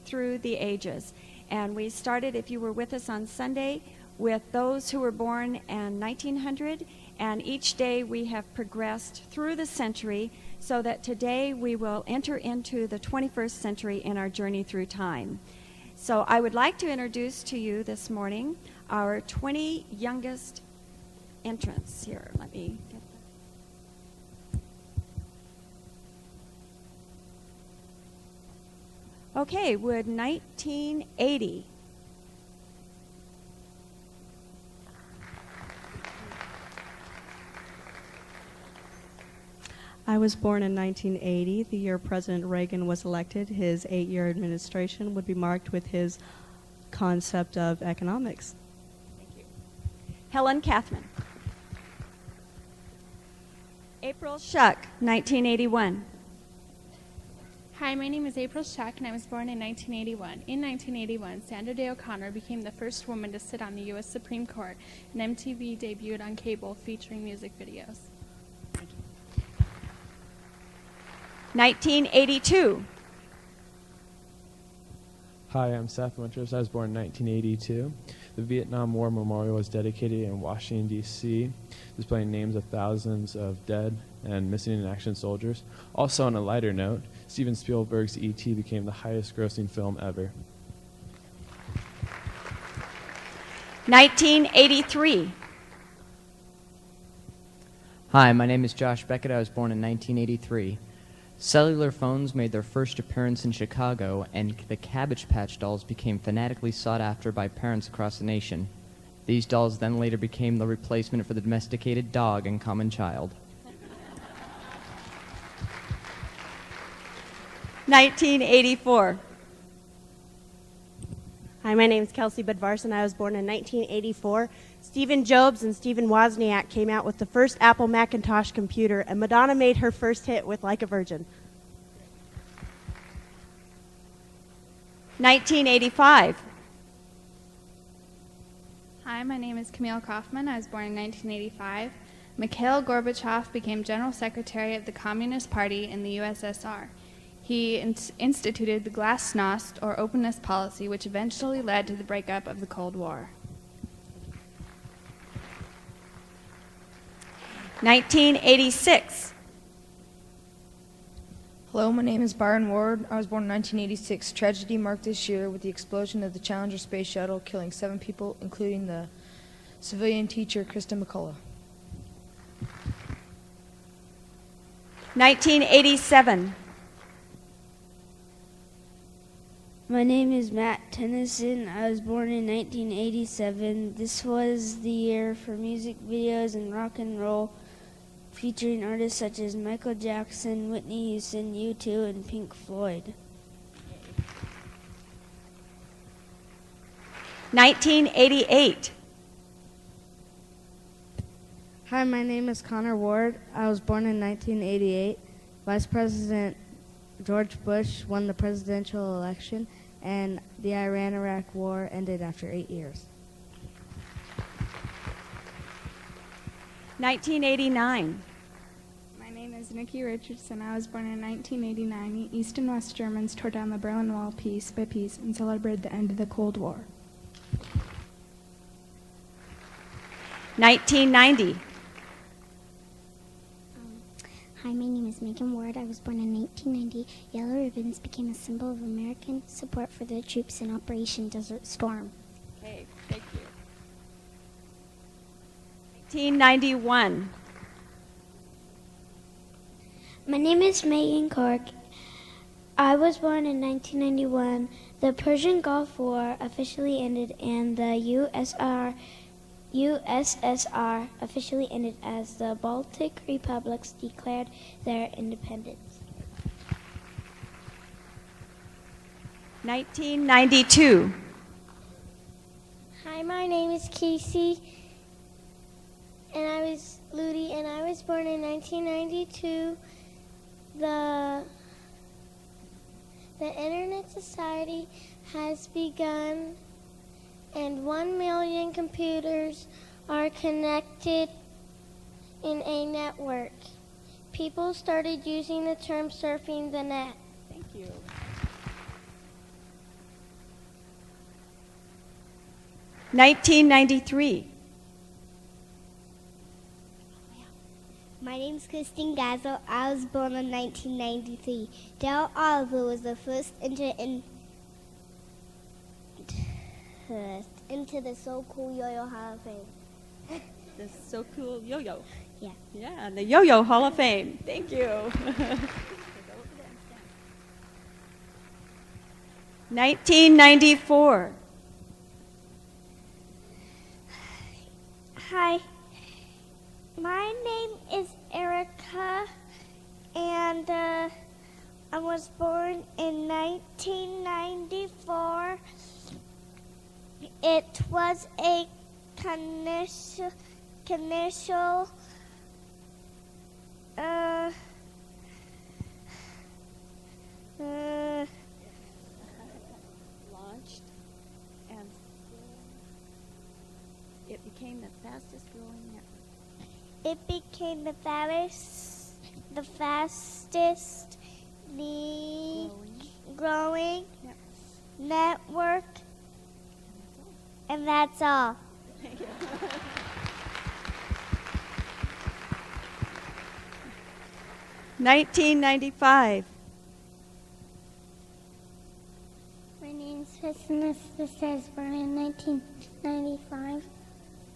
through the ages. And we started, if you were with us on Sunday, with those who were born in 1900, and each day we have progressed through the century so that today we will enter into the 21st century in our journey through time. So I would like to introduce to you this morning our 20 youngest entrants here. Let me get that. Okay, would 1980. I was born in 1980, the year President Reagan was elected. His 8-year administration would be marked with his concept of economics. Thank you. Helen Kathman. April Shuck, 1981. Hi, my name is April Shuck, and I was born in 1981. In 1981, Sandra Day O'Connor became the first woman to sit on the U.S. Supreme Court, and MTV debuted on cable featuring music videos. 1982. Hi, I'm Seth Winters. I was born in 1982. The Vietnam War Memorial was dedicated in Washington, D.C., displaying names of thousands of dead and missing in action soldiers. Also, on a lighter note, Steven Spielberg's E.T. became the highest-grossing film ever. 1983. Hi, my name is Josh Beckett. I was born in 1983. Cellular phones made their first appearance in Chicago, and the Cabbage Patch dolls became fanatically sought after by parents across the nation. These dolls then later became the replacement for the domesticated dog and common child. 1984. Hi, my name is Kelsey Budvarson. I was born in 1984. Stephen Jobs and Stephen Wozniak came out with the first Apple Macintosh computer, and Madonna made her first hit with Like a Virgin. 1985. Hi, my name is Camille Kaufman. I was born in 1985. Mikhail Gorbachev became General Secretary of the Communist Party in the USSR. He instituted the glasnost, or openness policy, which eventually led to the breakup of the Cold War. 1986. Hello, my name is Byron Ward. I was born in 1986. Tragedy marked this year with the explosion of the Challenger space shuttle, killing 7 people, including the civilian teacher, Krista McCullough. 1987. My name is Matt Tennyson. I was born in 1987. This was the year for music videos and rock and roll, featuring artists such as Michael Jackson, Whitney Houston, U2, and Pink Floyd. 1988. Hi, my name is Connor Ward. I was born in 1988. Vice President George Bush won the presidential election, and the Iran-Iraq War ended after 8 years. 1989. My name is Nikki Richardson. I was born in 1989. East and West Germans tore down the Berlin Wall piece by piece and celebrated the end of the Cold War. 1990. Hi, my name is Megan Ward. I was born in 1990. Yellow ribbons became a symbol of American support for the troops in Operation Desert Storm. Okay, thank you. 1991. My name is Megan Cork. I was born in 1991. The Persian Gulf War officially ended, and the USSR officially ended as the Baltic republics declared their independence. 1992. Hi, my name is Casey, and I was Ludi, and I was born in 1992. The Internet Society has begun, and 1 million computers are connected in a network. People started using the term surfing the net. Thank you. 1993. My name is Christine Gazel. I was born in 1993. Dale Oliver was the first into the So Cool Yo-Yo Hall of Fame. The So Cool Yo-Yo. Yeah. Yeah, the Yo-Yo Hall of Fame. Thank you. 1994. Hi. My name is Erica, and I was born in 1994. It was a commercial Launched, and it became the fastest growing network. it became the fastest growing network, and that's all. Thank you. $19.95. My name is Christina Says, born in 1995.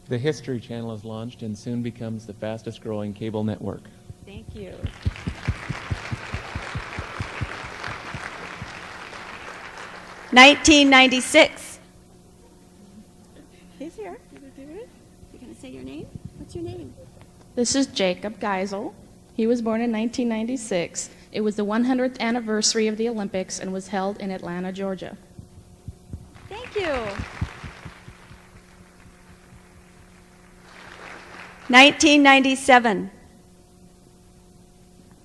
The History Channel is launched and soon becomes the fastest growing cable network. Thank you. $19.96. He's here. You gonna say your name? What's your name? This is Jacob Geisel. He was born in 1996. It was the 100th anniversary of the Olympics and was held in Atlanta, Georgia. Thank you. 1997.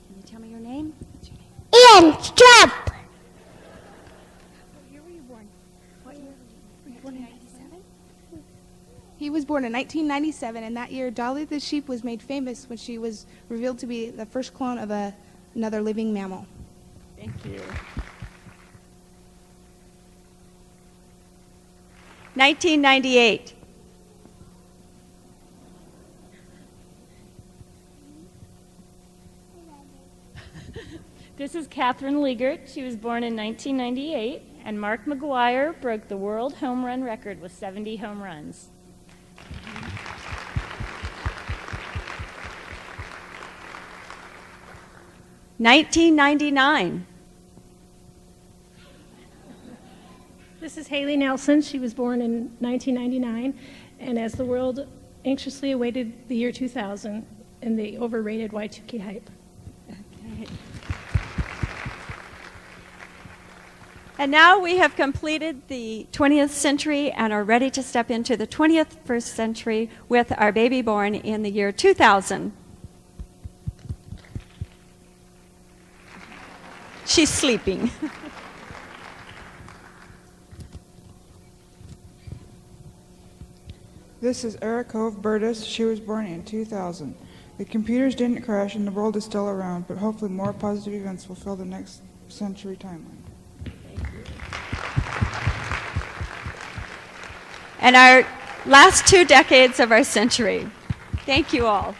Can you tell me your name? What's your name? Ian Trump. What year were you born? What year were you born? 1997? He was born in 1997, and that year Dolly the sheep was made famous when she was revealed to be the first clone of another living mammal. Thank you. 1998. This is Catherine Liegert. She was born in 1998, and Mark McGuire broke the world home run record with 70 home runs. $19.99. This is Haley Nelson. She was born in 1999, and as the world anxiously awaited the year 2000 and the overrated Y2K hype. Okay. And now we have completed the 20th century and are ready to step into the 21st century with our baby born in the year 2000. She's sleeping. This is Eric Hove Burtis. She was born in 2000. The computers didn't crash and the world is still around, but hopefully more positive events will fill the next century timeline. And our last 2 decades of our century. Thank you all.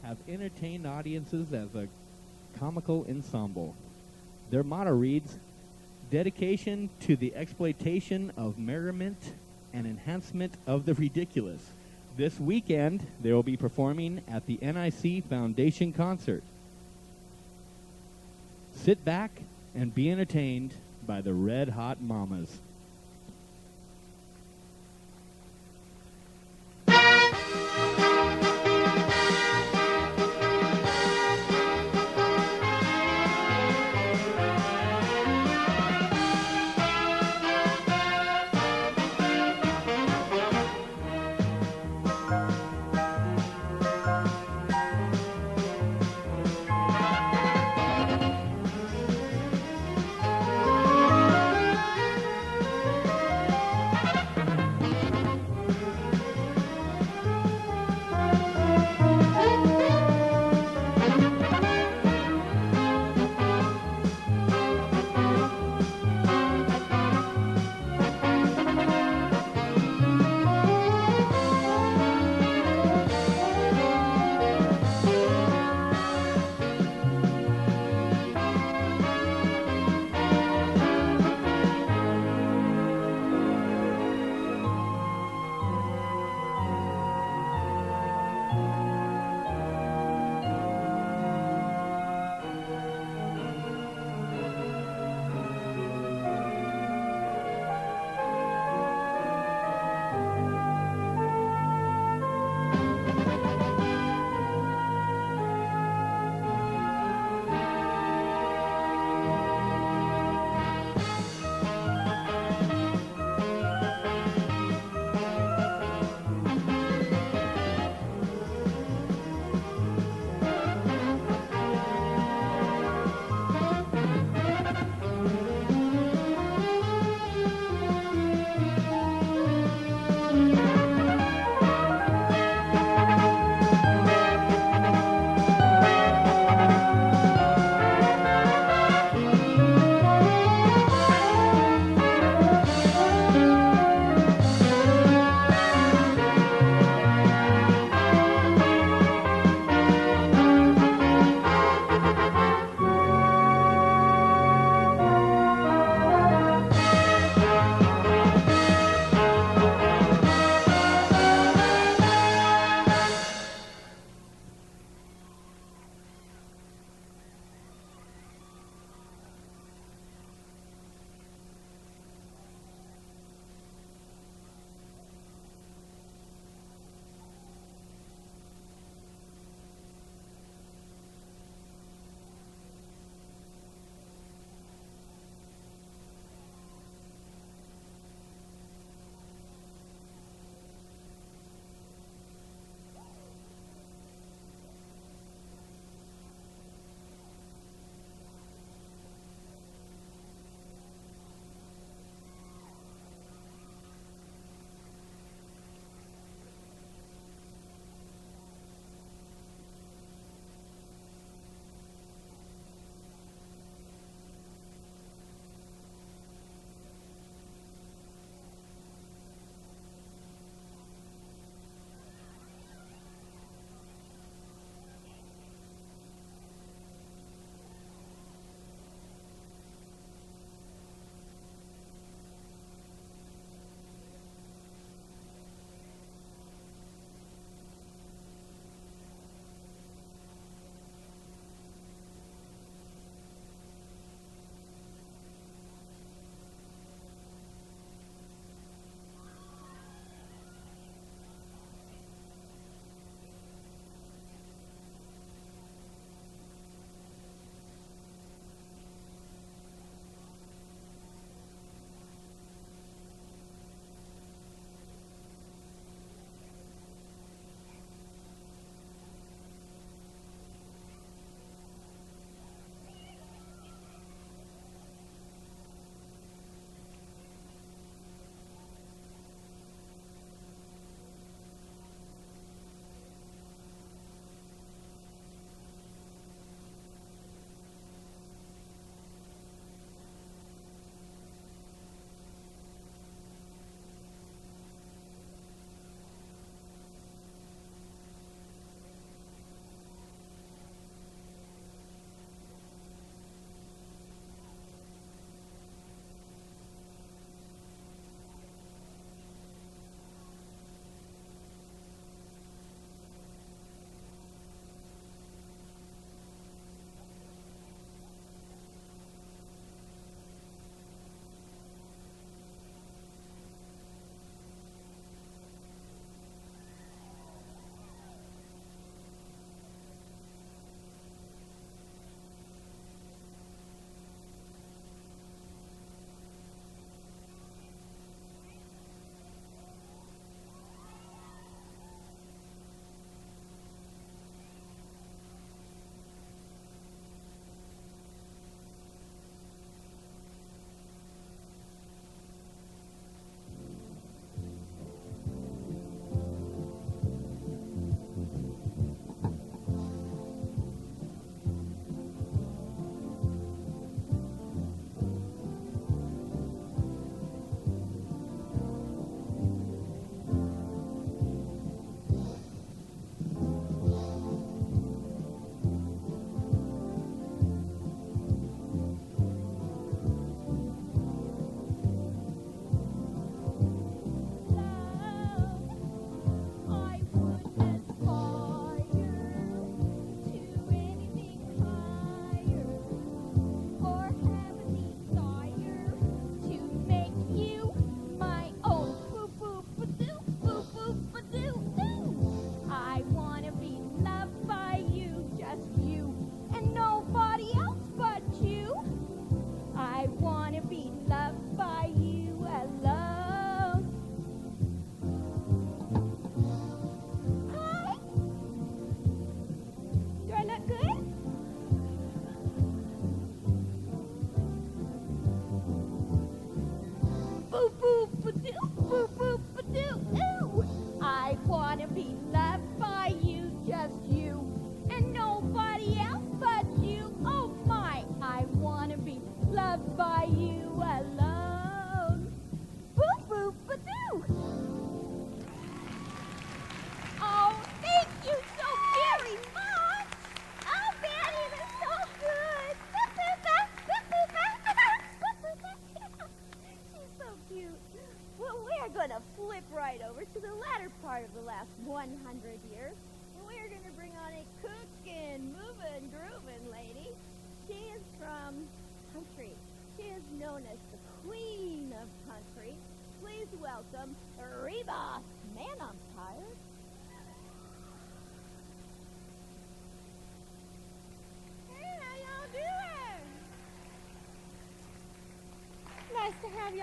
Have entertained audiences as a comical ensemble. Their motto reads, dedication to the exploitation of merriment and enhancement of the ridiculous. This weekend, they will be performing at the NIC Foundation Concert. Sit back and be entertained by the Red Hot Mamas.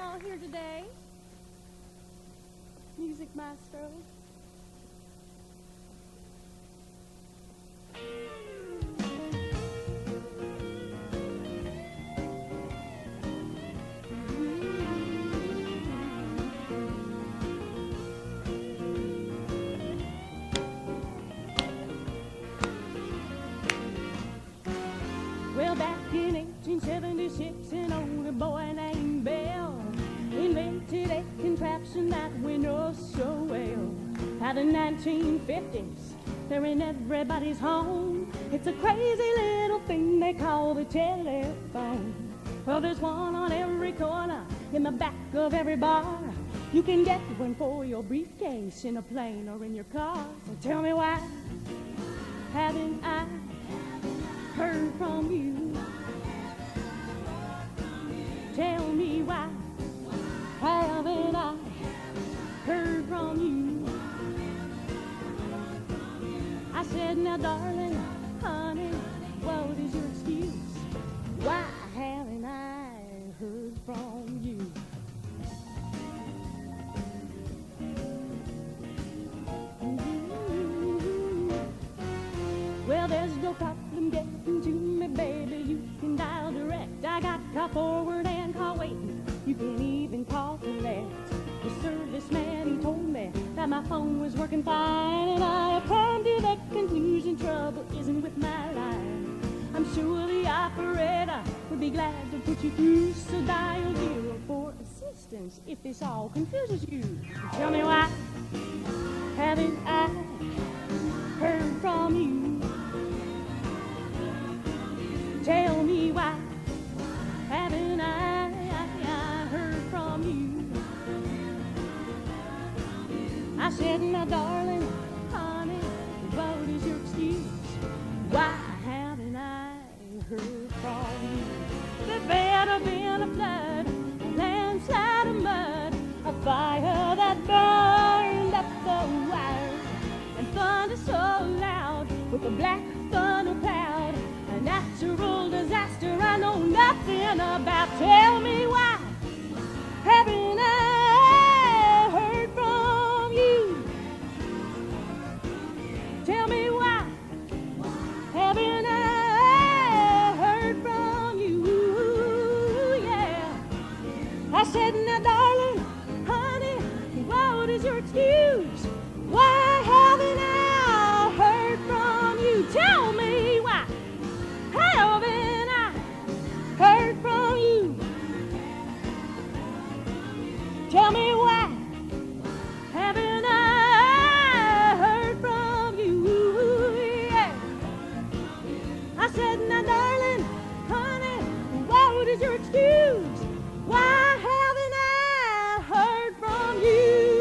all here today? Music maestro. Well, back in 1876, an older boy named Bill invented a contraption that we know so well. How the 1950s, they're in everybody's home. It's a crazy little thing they call the telephone. Well, there's one on every corner, in the back of every bar. You can get one for your briefcase in a plane or in your car. So tell me why haven't I heard from you? Tell me why haven't I heard from you? I said, now darling, honey, what is your excuse? Why haven't I heard from you? Well, there's no problem getting to me, baby. You can dial direct. I got call forward and call waiting. You can even call collect. The serviceman, he told me that my phone was working fine, and I have come to the conclusion trouble isn't with my line. I'm sure the operator would be glad to put you through, so dial 0 for assistance if this all confuses you. Tell me why haven't I heard from you? Tell me why haven't I heard from you? I said, now darling, honey, what is your excuse? Why haven't I heard from you? There's better been a flood, a landslide of mud, a fire that burned up the wire, and thunder so loud with a black funnel cloud, a natural disaster I know nothing about. Tell me why haven't I heard from you? Tell me why haven't I heard from you? Yeah, I said, now darling, honey, what is your excuse? Why haven't I heard from you? Tell me why haven't I heard from you? Tell me why haven't I heard from you? Yeah, I said, now darling, honey, what is your excuse? Why haven't I heard from you?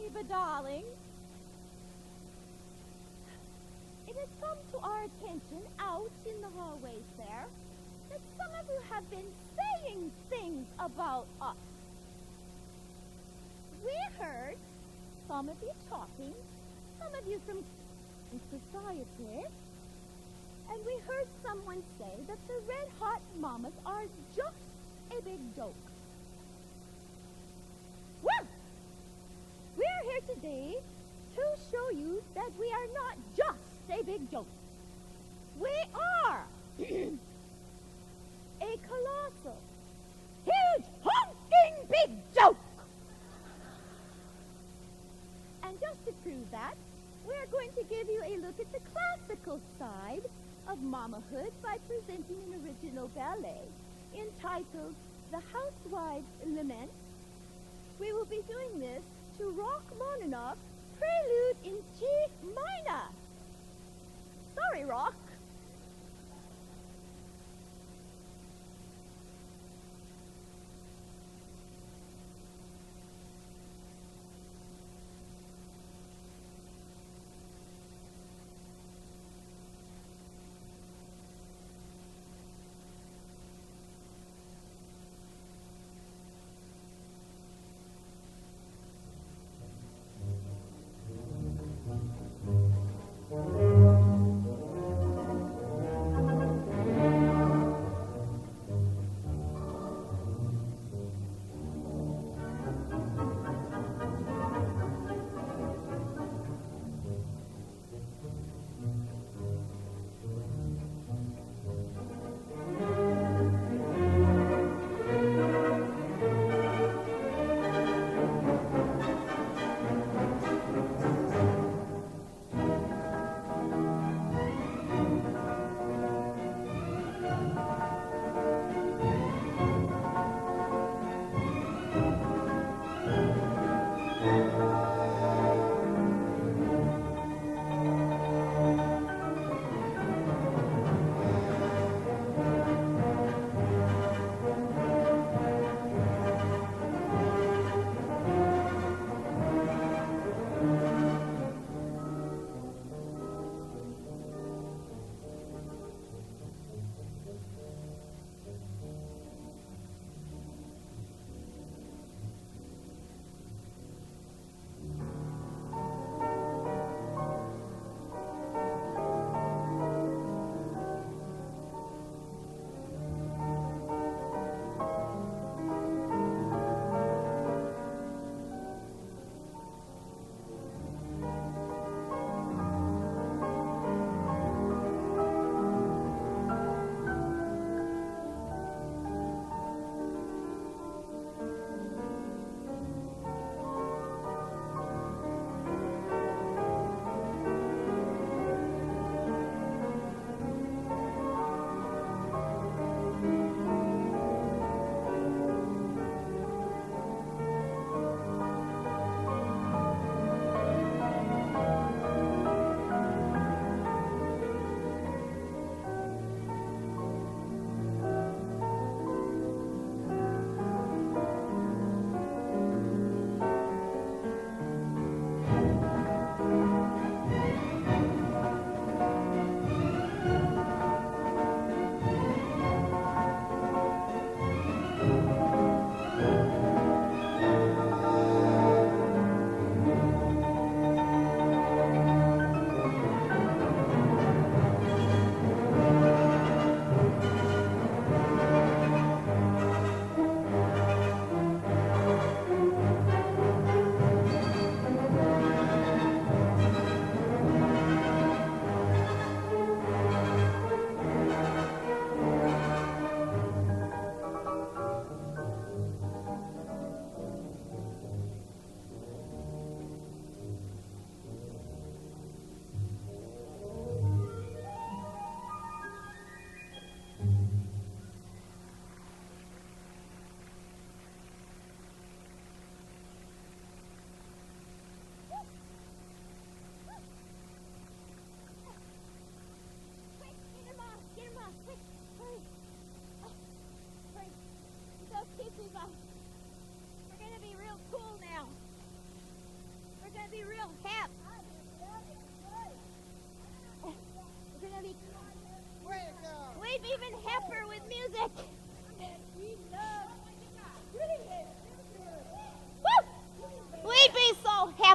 Eva, darling, it has come to our attention out in the hallways there that some of you have been saying things about us. We heard some of you talking, some of you from society, and we heard someone say that the Red Hot Mamas are just a big joke. Well, we're here today to show you that we are not just a big joke. We are a colossal, huge, honking big joke. And just to prove that, we're going to give you a look at the classical side of mamahood by presenting an original ballet entitled The Housewife's Lament. We will be doing this to Rachmaninoff's Prelude in G minor. Sorry, Rock.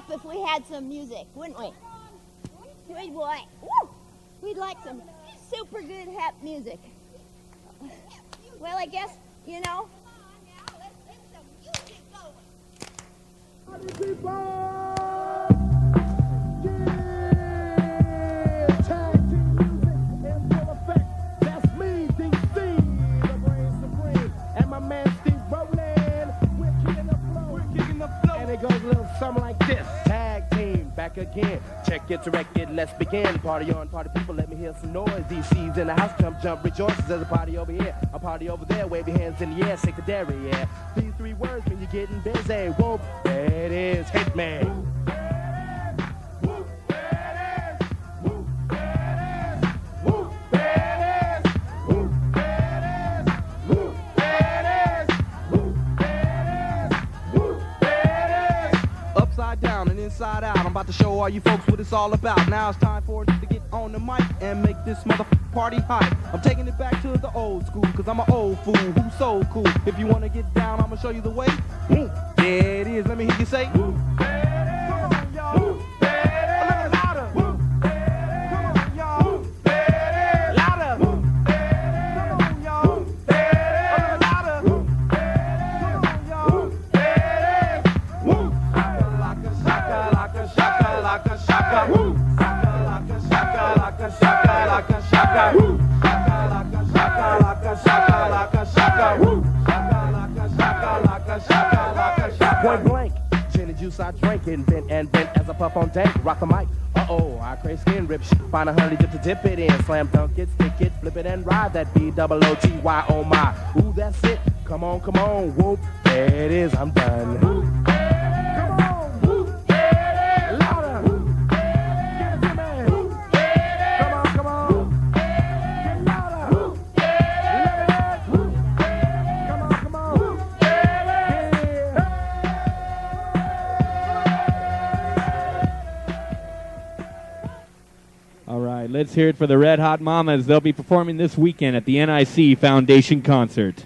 If we had some music, wouldn't we? We'd what? Woo! We'd like some super good hap music. Well, I guess, you know. Something like this, tag team, back again. Check it, direct it, let's begin. Party on, party people, let me hear some noise. DC's in the house, jump, jump, rejoices. There's a party over here, a party over there. Wave your hands in the air, shake the dairy, yeah. These three words mean you're getting busy. Whoop, there it is, hate man. Down and inside out, I'm about to show all you folks what it's all about. Now it's time for us to get on the mic and make this motherfucking party hype. I'm taking it back to the old school, cause I'm an old fool who's so cool. If you wanna get down, I'ma show you the way. There it is, let me hear you say. Come on, y'all. A little louder. Come on, y'all. Louder. Come on, y'all. A little louder. Come on, y'all. Shaka, shaka, woo. Shaka, shaka, shaka, shaka, woo. Shaka, shaka, shaka, shaka, woo. Shaka, shaka. Point blank, gin and juice I drink and bent as I puff on dank. Rock the mic, uh-oh, I crave skin rip shit. Find a honey dip to dip it in. Slam dunk it, stick it, flip it and ride that B-double-O-T-Y, oh my. Ooh, that's it, come on, whoop. There it is, I'm done. Let's hear it for the Red Hot Mamas. They'll be performing this weekend at the NIC Foundation Concert.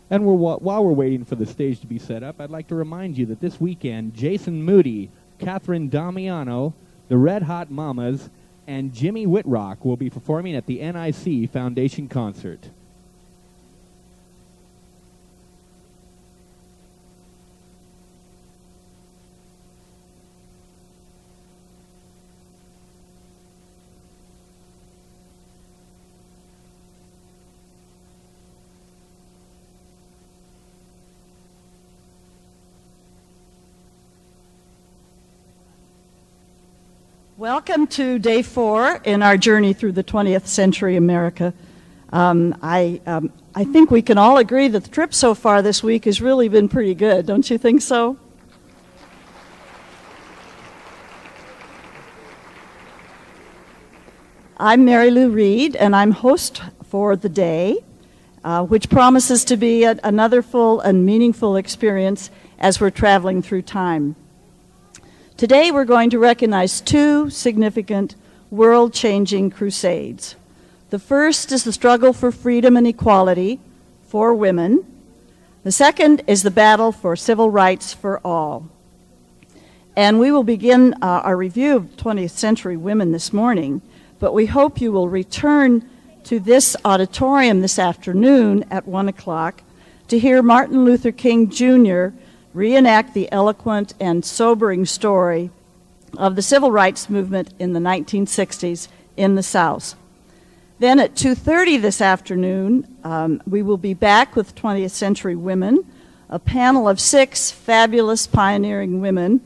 And while we're waiting for the stage to be set up, I'd like to remind you that this weekend, Jason Moody, Catherine Damiano, the Red Hot Mamas, and Jimmy Whitrock will be performing at the NIC Foundation Concert. Welcome to day 4 in our journey through the 20th century America. I think we can all agree that the trip so far this week has really been pretty good. Don't you think so? I'm Mary Lou Reed, and I'm host for the day, which promises to be another full and meaningful experience as we're traveling through time. Today we're going to recognize 2 significant world-changing crusades. The first is the struggle for freedom and equality for women. The second is the battle for civil rights for all. And we will begin our review of 20th century women this morning, but we hope you will return to this auditorium this afternoon at 1 o'clock to hear Martin Luther King Jr. reenact the eloquent and sobering story of the civil rights movement in the 1960s in the South. Then at 2:30 this afternoon, we will be back with 20th century women, a panel of 6 fabulous pioneering women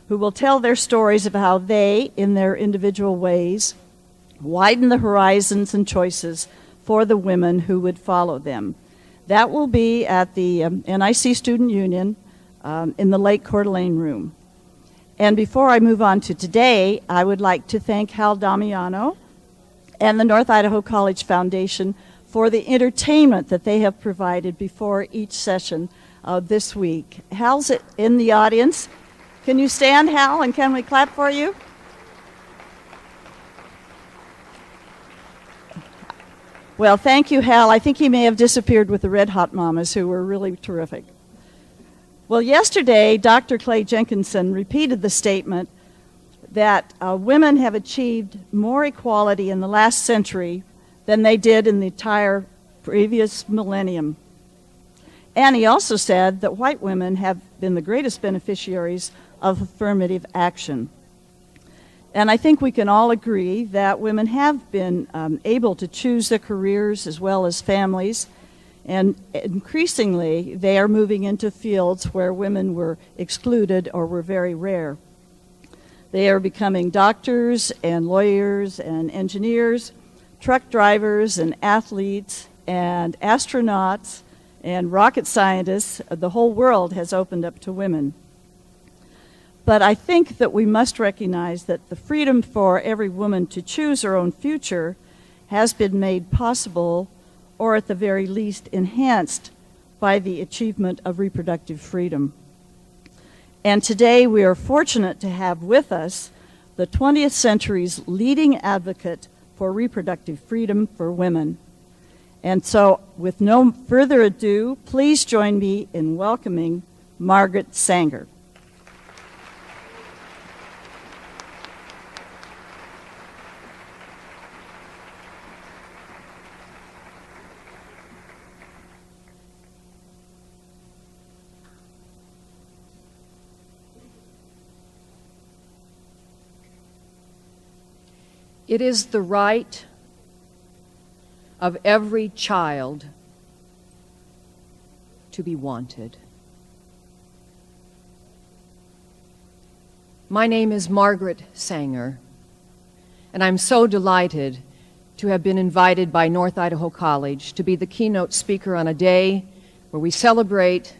who will tell their stories of how they, in their individual ways, widen the horizons and choices for the women who would follow them. That will be at the NIC Student Union in the Lake Coeur d'Alene room. And before I move on to today, I would like to thank Hal Damiano and the North Idaho College Foundation for the entertainment that they have provided before each session this week. Hal's in the audience. Can you stand, Hal, and can we clap for you? Well, thank you, Hal. I think he may have disappeared with the Red Hot Mamas, who were really terrific. Well, yesterday, Dr. Clay Jenkinson repeated the statement that women have achieved more equality in the last century than they did in the entire previous millennium. And he also said that white women have been the greatest beneficiaries of affirmative action. And I think we can all agree that women have been able to choose their careers as well as families, and increasingly they are moving into fields where women were excluded or were very rare. They are becoming doctors and lawyers and engineers, truck drivers and athletes and astronauts and rocket scientists. The whole world has opened up to women. But I think that we must recognize that the freedom for every woman to choose her own future has been made possible, or at the very least enhanced, by the achievement of reproductive freedom. And today we are fortunate to have with us the 20th century's leading advocate for reproductive freedom for women. And so, with no further ado, please join me in welcoming Margaret Sanger. It is the right of every child to be wanted. My name is Margaret Sanger, and I'm so delighted to have been invited by North Idaho College to be the keynote speaker on a day where we celebrate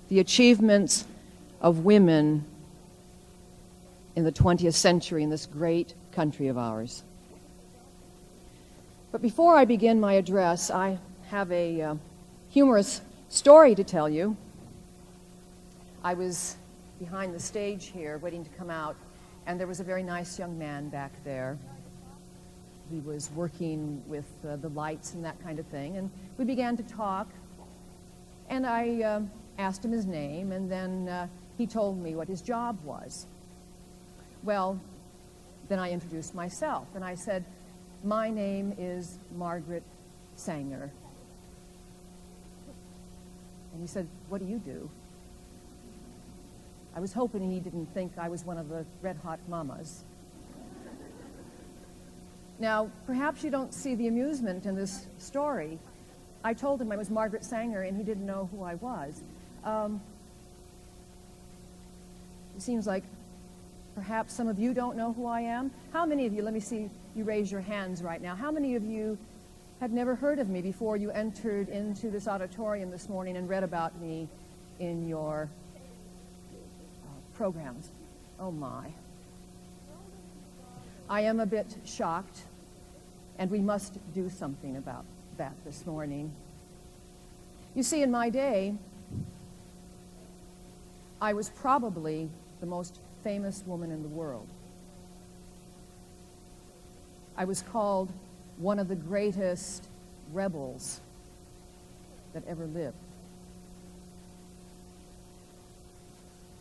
the achievements of women in the 20th century in this great country of ours. But before I begin my address, I have a humorous story to tell you. I was behind the stage here waiting to come out, and there was a very nice young man back there. He was working with the lights and that kind of thing, and we began to talk, and I asked him his name, and then he told me what his job was. Well, then I introduced myself, and I said, "My name is Margaret Sanger." And he said, "What do you do?" I was hoping he didn't think I was one of the red-hot mamas. Now, perhaps you don't see the amusement in this story. I told him I was Margaret Sanger, and he didn't know who I was. It seems like perhaps some of you don't know who I am. How many of you, let me see you raise your hands right now, how many of you had never heard of me before you entered into this auditorium this morning and read about me in your programs? Oh my. I am a bit shocked, and we must do something about that this morning. You see, in my day, I was probably the most famous woman in the world. I was called one of the greatest rebels that ever lived.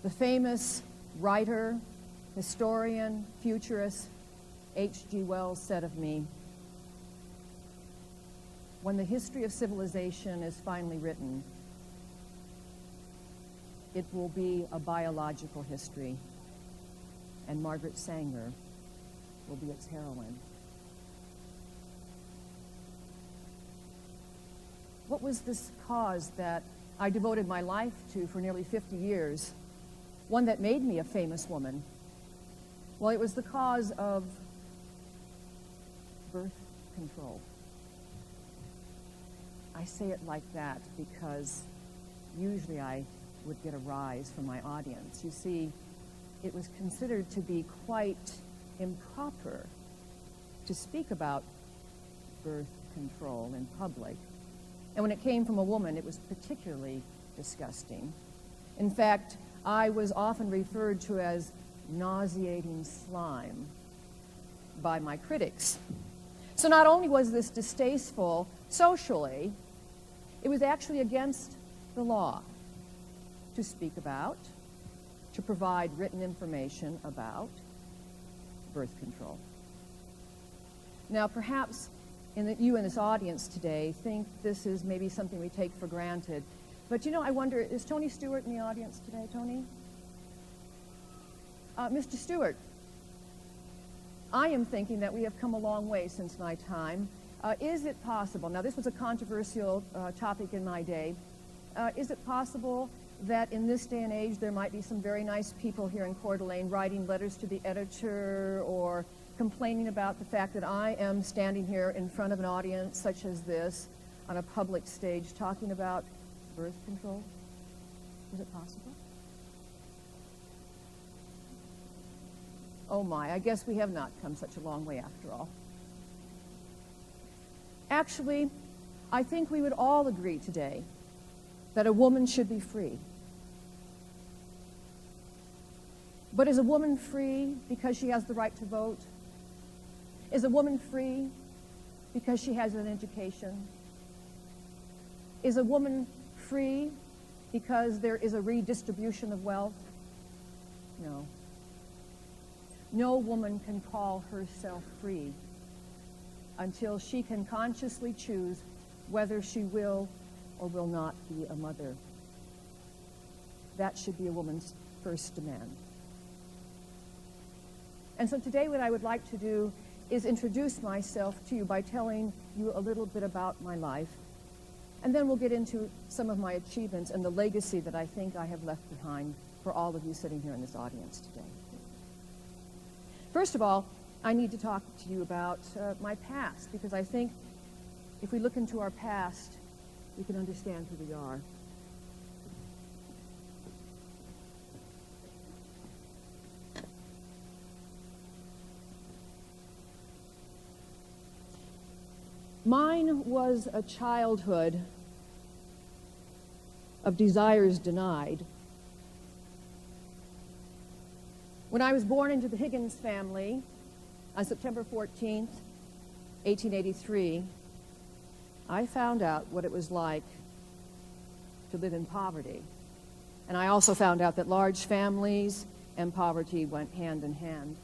The famous writer, historian, futurist, H.G. Wells said of me, "When the history of civilization is finally written, it will be a biological history, and Margaret Sanger will be its heroine." What was this cause that I devoted my life to for nearly 50 years, one that made me a famous woman? Well, it was the cause of birth control. I say it like that because usually I would get a rise from my audience. You see, it was considered to be quite improper to speak about birth control in public. And when it came from a woman, it was particularly disgusting. In fact, I was often referred to as nauseating slime by my critics. So not only was this distasteful socially, it was actually against the law to speak about, to provide written information about birth control. Now, perhaps you in this audience today think this is maybe something we take for granted. But, you know, I wonder, is Tony Stewart in the audience today, Tony? Mr. Stewart, I am thinking that we have come a long way since my time. Is it possible, now this was a controversial topic in my day, is it possible that in this day and age there might be some very nice people here in Coeur d'Alene writing letters to the editor or complaining about the fact that I am standing here in front of an audience such as this on a public stage talking about birth control? Is it possible? Oh my, I guess we have not come such a long way after all. Actually, I think we would all agree today that a woman should be free. But is a woman free because she has the right to vote? Is a woman free because she has an education? Is a woman free because there is a redistribution of wealth? No. No woman can call herself free until she can consciously choose whether she will or will not be a mother. That should be a woman's first demand. And so today what I would like to do is introduce myself to you by telling you a little bit about my life. And then we'll get into some of my achievements and the legacy that I think I have left behind for all of you sitting here in this audience today. First of all, I need to talk to you about my past, because I think if we look into our past, we can understand who we are. Mine was a childhood of desires denied. When I was born into the Higgins family on September 14th, 1883, I found out what it was like to live in poverty. And I also found out that large families and poverty went hand in hand.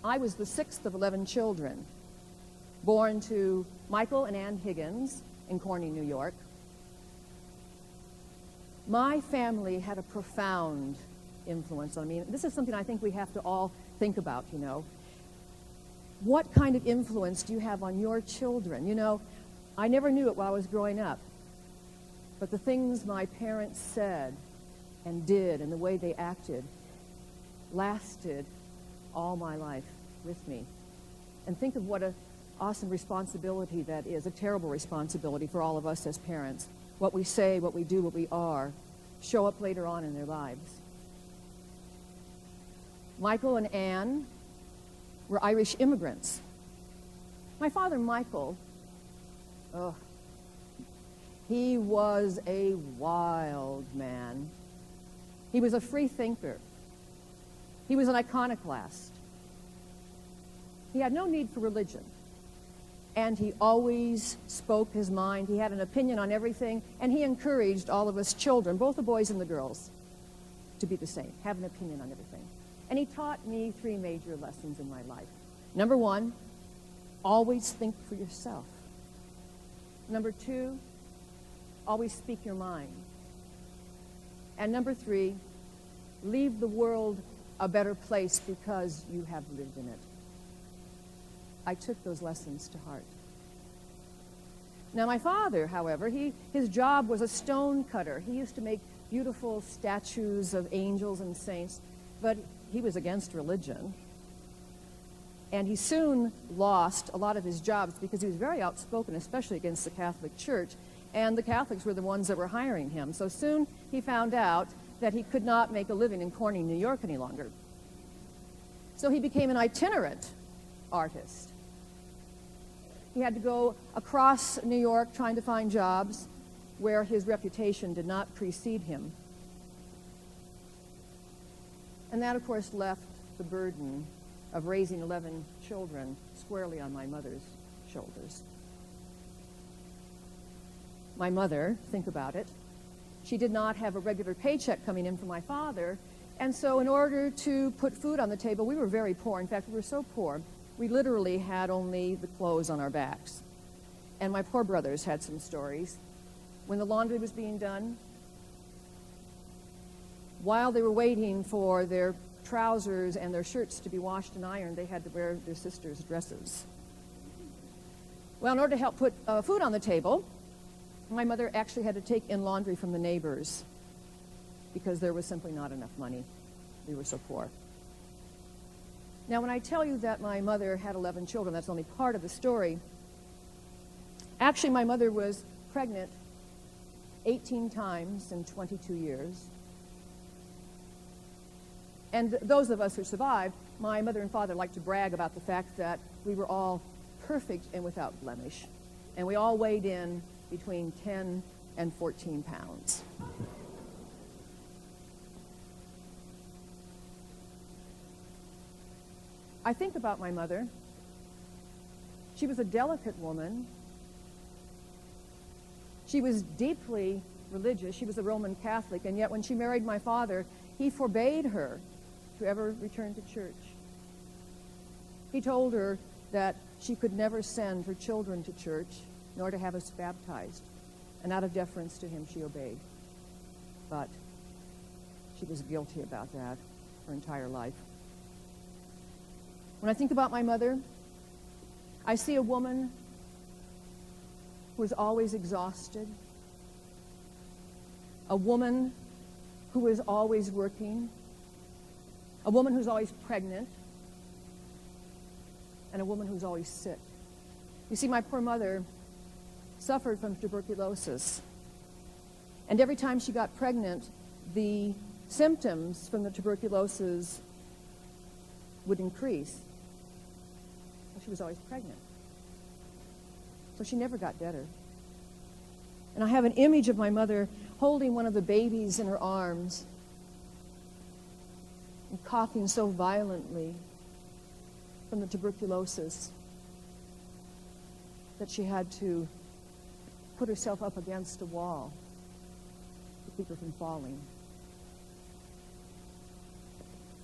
I was the sixth of 11 children, born to Michael and Ann Higgins in Corning, New York. My family had a profound influence on me. This is something I think we have to all think about, you know. What kind of influence do you have on your children? You know, I never knew it while I was growing up, but the things my parents said and did and the way they acted lasted all my life with me. And think of what an awesome responsibility that is, a terrible responsibility for all of us as parents. What we say, what we do, what we are, show up later on in their lives. Michael and Anne were Irish immigrants. My father, Michael, he was a wild man. He was a free thinker. He was an iconoclast. He had no need for religion. And he always spoke his mind. He had an opinion on everything. And he encouraged all of us children, both the boys and the girls, to be the same, have an opinion on everything. And he taught me 3 major lessons in my life. Number 1, always think for yourself. Number 2, always speak your mind. And number 3, leave the world a better place because you have lived in it. I took those lessons to heart. Now, my father, however, his job was a stone cutter. He used to make beautiful statues of angels and saints, but he was against religion. And he soon lost a lot of his jobs because he was very outspoken, especially against the Catholic Church. And the Catholics were the ones that were hiring him. So soon he found out that he could not make a living in Corning, New York any longer. So he became an itinerant artist. He had to go across New York trying to find jobs where his reputation did not precede him. And that, of course, left the burden of raising 11 children squarely on my mother's shoulders. My mother, think about it, she did not have a regular paycheck coming in from my father, and so in order to put food on the table, we were very poor. In fact, we were so poor, we literally had only the clothes on our backs. And my poor brothers had some stories. When the laundry was being done, while they were waiting for their trousers and their shirts to be washed and ironed, they had to wear their sisters' dresses. Well, in order to help put food on the table, my mother actually had to take in laundry from the neighbors because there was simply not enough money. We were so poor. Now, when I tell you that my mother had 11 children, that's only part of the story. Actually, my mother was pregnant 18 times in 22 years. And those of us who survived, my mother and father like to brag about the fact that we were all perfect and without blemish. And we all weighed in between 10 and 14 pounds. I think about my mother. She was a delicate woman. She was deeply religious. She was a Roman Catholic, and yet when she married my father, he forbade her to ever return to church. He told her that she could never send her children to church, nor to have us baptized. And out of deference to him, she obeyed. But she was guilty about that her entire life. When I think about my mother, I see a woman who was always exhausted, a woman who was always working, a woman who's always pregnant, and a woman who's always sick. You see, my poor mother suffered from tuberculosis. And every time she got pregnant, the symptoms from the tuberculosis would increase. She was always pregnant. So she never got better. And I have an image of my mother holding one of the babies in her arms and coughing so violently from the tuberculosis that she had to put herself up against a wall to keep her from falling.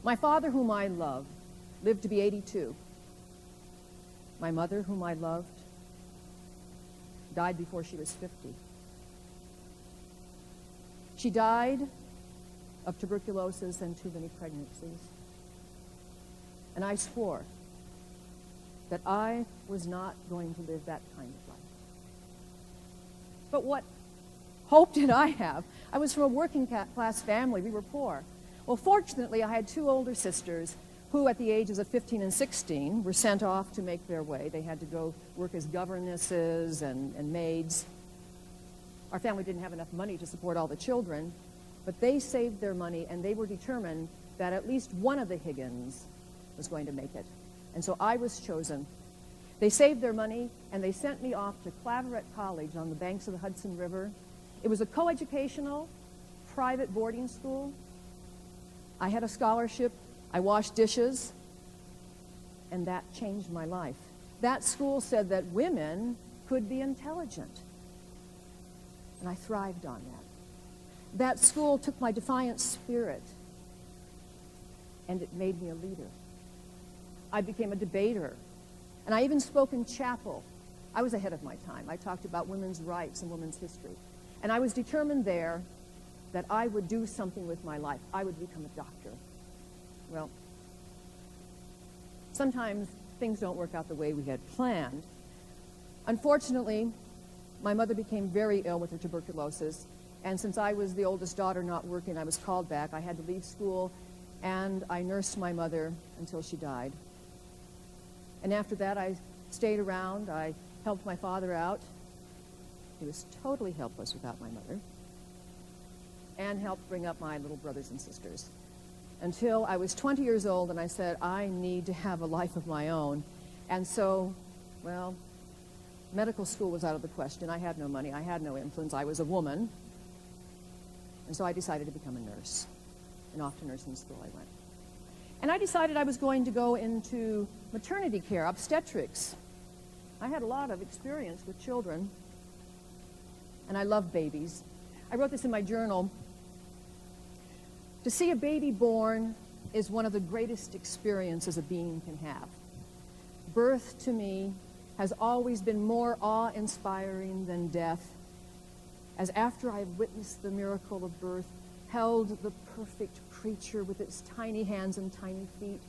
My father, whom I loved, lived to be 82. My mother, whom I loved, died before she was 50. She died of tuberculosis and too many pregnancies. And I swore that I was not going to live that kind of life. But what hope did I have? I was from a working class family. We were poor. Well, fortunately, I had two older sisters who, at the ages of 15 and 16, were sent off to make their way. They had to go work as governesses and maids. Our family didn't have enough money to support all the children, but they saved their money, and they were determined that at least one of the Higgins was going to make it. And so I was chosen. They saved their money, and they sent me off to Claveret College on the banks of the Hudson River. It was a coeducational, private boarding school. I had a scholarship. I washed dishes, and that changed my life. That school said that women could be intelligent, and I thrived on that. That school took my defiant spirit, and it made me a leader. I became a debater, and I even spoke in chapel. I was ahead of my time. I talked about women's rights and women's history, and I was determined there that I would do something with my life. I would become a doctor. Well, sometimes things don't work out the way we had planned. Unfortunately, my mother became very ill with her tuberculosis, and since I was the oldest daughter not working, I was called back. I had to leave school, and I nursed my mother until she died. And after that, I stayed around. I helped my father out. He was totally helpless without my mother, and helped bring up my little brothers and sisters. Until I was 20 years old, and I said, I need to have a life of my own. And so, well, medical school was out of the question. I had no money. I had no influence. I was a woman. And so I decided to become a nurse. And off to nursing school I went. And I decided I was going to go into maternity care, obstetrics. I had a lot of experience with children, and I love babies. I wrote this in my journal. To see a baby born is one of the greatest experiences a being can have. Birth, to me, has always been more awe-inspiring than death, as after I have witnessed the miracle of birth, held the perfect creature with its tiny hands and tiny feet,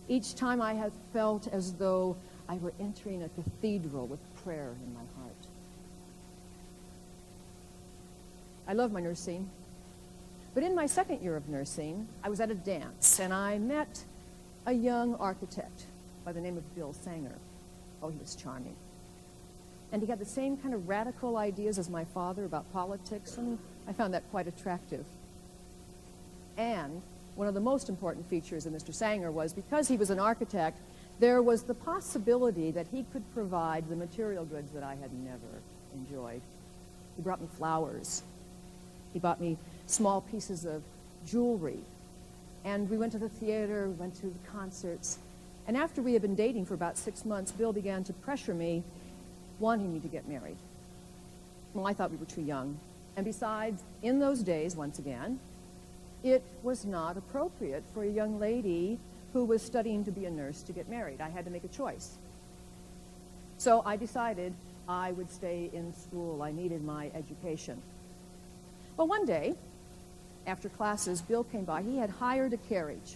each time I have felt as though I were entering a cathedral with prayer in my heart. I love my nursing. But in my second year of nursing, I was at a dance, and I met a young architect by the name of Bill Sanger. Oh, he was charming. And he had the same kind of radical ideas as my father about politics, and I found that quite attractive. And one of the most important features of Mr. Sanger was, because he was an architect, there was the possibility that he could provide the material goods that I had never enjoyed. He brought me flowers. He bought me small pieces of jewelry. And we went to the theater, we went to the concerts. And after we had been dating for about 6 months, Bill began to pressure me, wanting me to get married. Well, I thought we were too young. And besides, in those days, once again, it was not appropriate for a young lady who was studying to be a nurse to get married. I had to make a choice. So I decided I would stay in school. I needed my education. Well, one day, after classes, Bill came by. He had hired a carriage,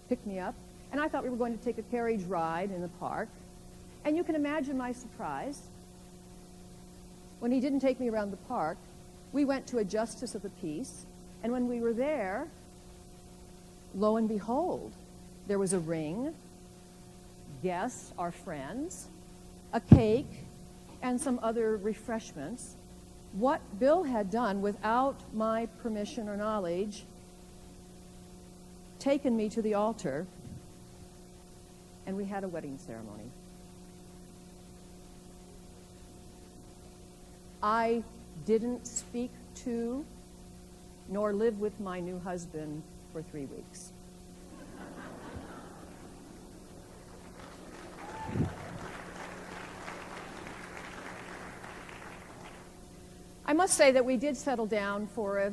picked me up, and I thought we were going to take a carriage ride in the park. And you can imagine my surprise when he didn't take me around the park. We went to a justice of the peace, and when we were there, lo and behold, there was a ring guests, our friends, a cake, and some other refreshments. What Bill had done without my permission or knowledge, taken me to the altar, and we had a wedding ceremony. I didn't speak to nor live with my new husband for 3 weeks. I must say that we did settle down for a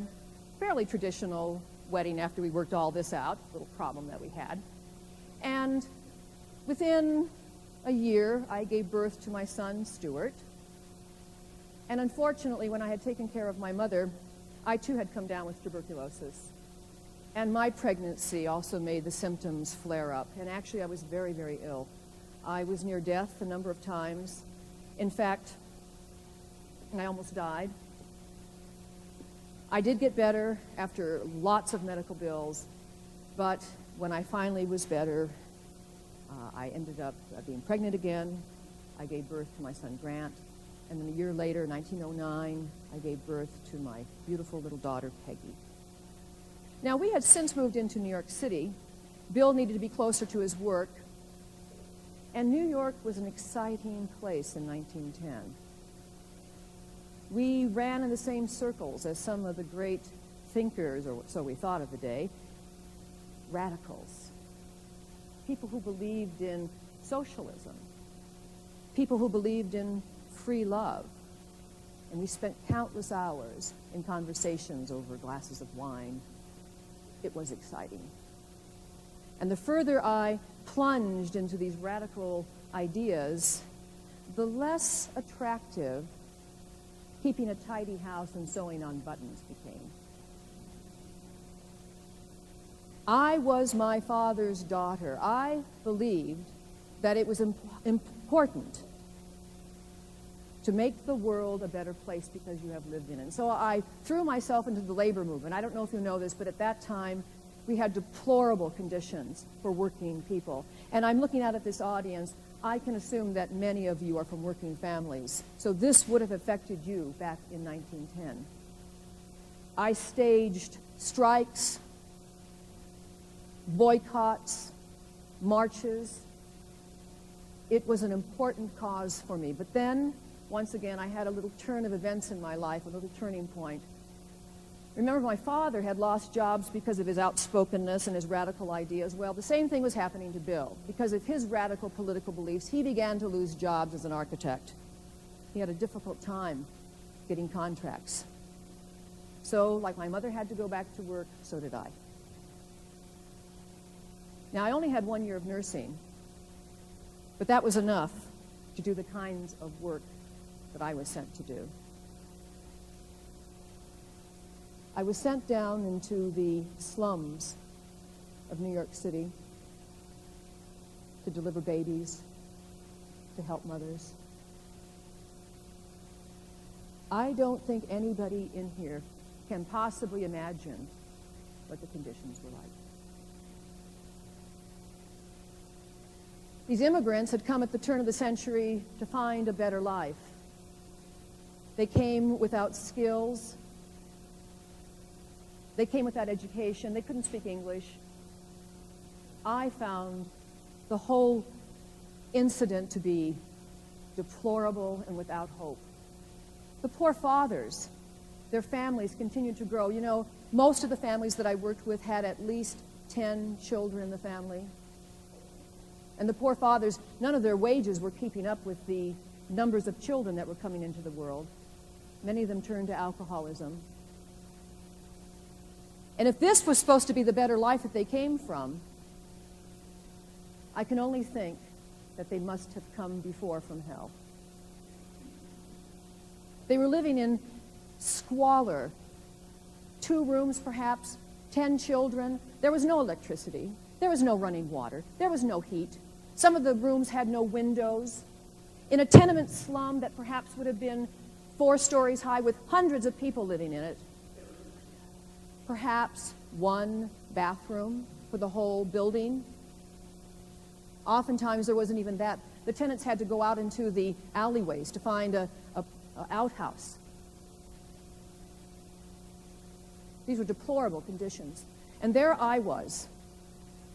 fairly traditional wedding after we worked all this out, little problem that we had. And within a year, I gave birth to my son, Stuart. And unfortunately, when I had taken care of my mother, I too had come down with tuberculosis. And my pregnancy also made the symptoms flare up. And actually, I was very, very ill. I was near death a number of times. In fact, I almost died. I did get better after lots of medical bills, but when I finally was better, I ended up being pregnant again. I gave birth to my son, Grant. And then a year later, 1909, I gave birth to my beautiful little daughter, Peggy. Now, we had since moved into New York City. Bill needed to be closer to his work. And New York was an exciting place in 1910. We ran in the same circles as some of the great thinkers, or so we thought of the day, radicals, people who believed in socialism, people who believed in free love. And we spent countless hours in conversations over glasses of wine. It was exciting. And the further I plunged into these radical ideas, the less attractive keeping a tidy house and sewing on buttons became. I was my father's daughter. I believed that it was important to make the world a better place because you have lived in it. And so I threw myself into the labor movement. I don't know if you know this, but at that time, we had deplorable conditions for working people. And I'm looking out at this audience. I can assume that many of you are from working families. So this would have affected you back in 1910. I staged strikes, boycotts, marches. It was an important cause for me. But then, once again, I had a little turn of events in my life, a little turning point. Remember, my father had lost jobs because of his outspokenness and his radical ideas. Well, the same thing was happening to Bill. Because of his radical political beliefs, he began to lose jobs as an architect. He had a difficult time getting contracts. So, like my mother had to go back to work, so did I. Now, I only had 1 year of nursing, but that was enough to do the kinds of work that I was sent to do. I was sent down into the slums of New York City to deliver babies, to help mothers. I don't think anybody in here can possibly imagine what the conditions were like. These immigrants had come at the turn of the century to find a better life. They came without skills. They came without education. They couldn't speak English. I found the whole incident to be deplorable and without hope. The poor fathers, their families continued to grow. You know, most of the families that I worked with had at least 10 children in the family. And the poor fathers, none of their wages were keeping up with the numbers of children that were coming into the world. Many of them turned to alcoholism. And if this was supposed to be the better life that they came from, I can only think that they must have come before from hell. They were living in squalor, 2 rooms perhaps, 10 children. There was no electricity. There was no running water. There was no heat. Some of the rooms had no windows. In a tenement slum that perhaps would have been 4 stories high with hundreds of people living in it, perhaps 1 bathroom for the whole building. Oftentimes there wasn't even that. The tenants had to go out into the alleyways to find a outhouse. These were deplorable conditions. And there I was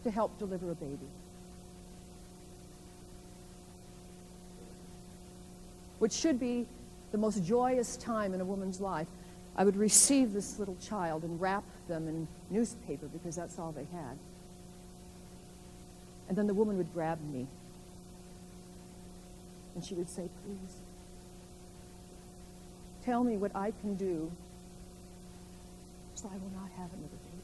to help deliver a baby, which should be the most joyous time in a woman's life. I would receive this little child and wrap them in newspaper because that's all they had. And then the woman would grab me and she would say, please, tell me what I can do so I will not have another baby.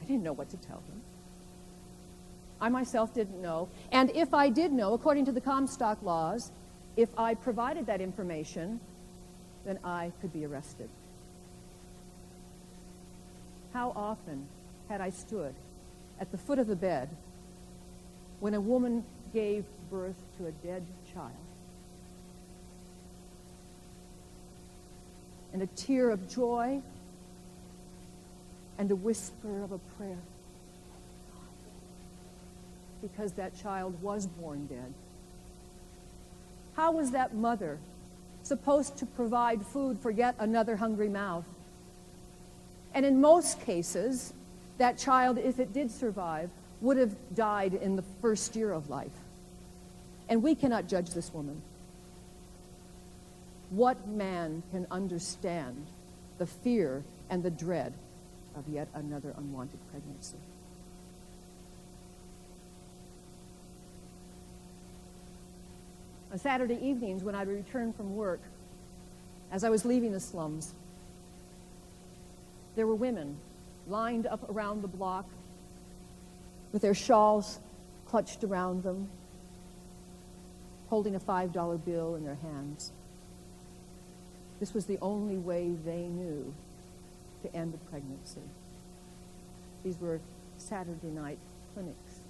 I didn't know what to tell them. I myself didn't know. And if I did know, according to the Comstock laws, if I provided that information, then I could be arrested. How often had I stood at the foot of the bed when a woman gave birth to a dead child, and a tear of joy and a whisper of a prayer, because that child was born dead. How was that mother supposed to provide food for yet another hungry mouth? And in most cases, that child, if it did survive, would have died in the first year of life. And we cannot judge this woman. What man can understand the fear and the dread of yet another unwanted pregnancy? On Saturday evenings, when I would return from work, as I was leaving the slums, there were women lined up around the block with their shawls clutched around them, holding a $5 bill in their hands. This was the only way they knew to end a pregnancy. These were Saturday night clinics.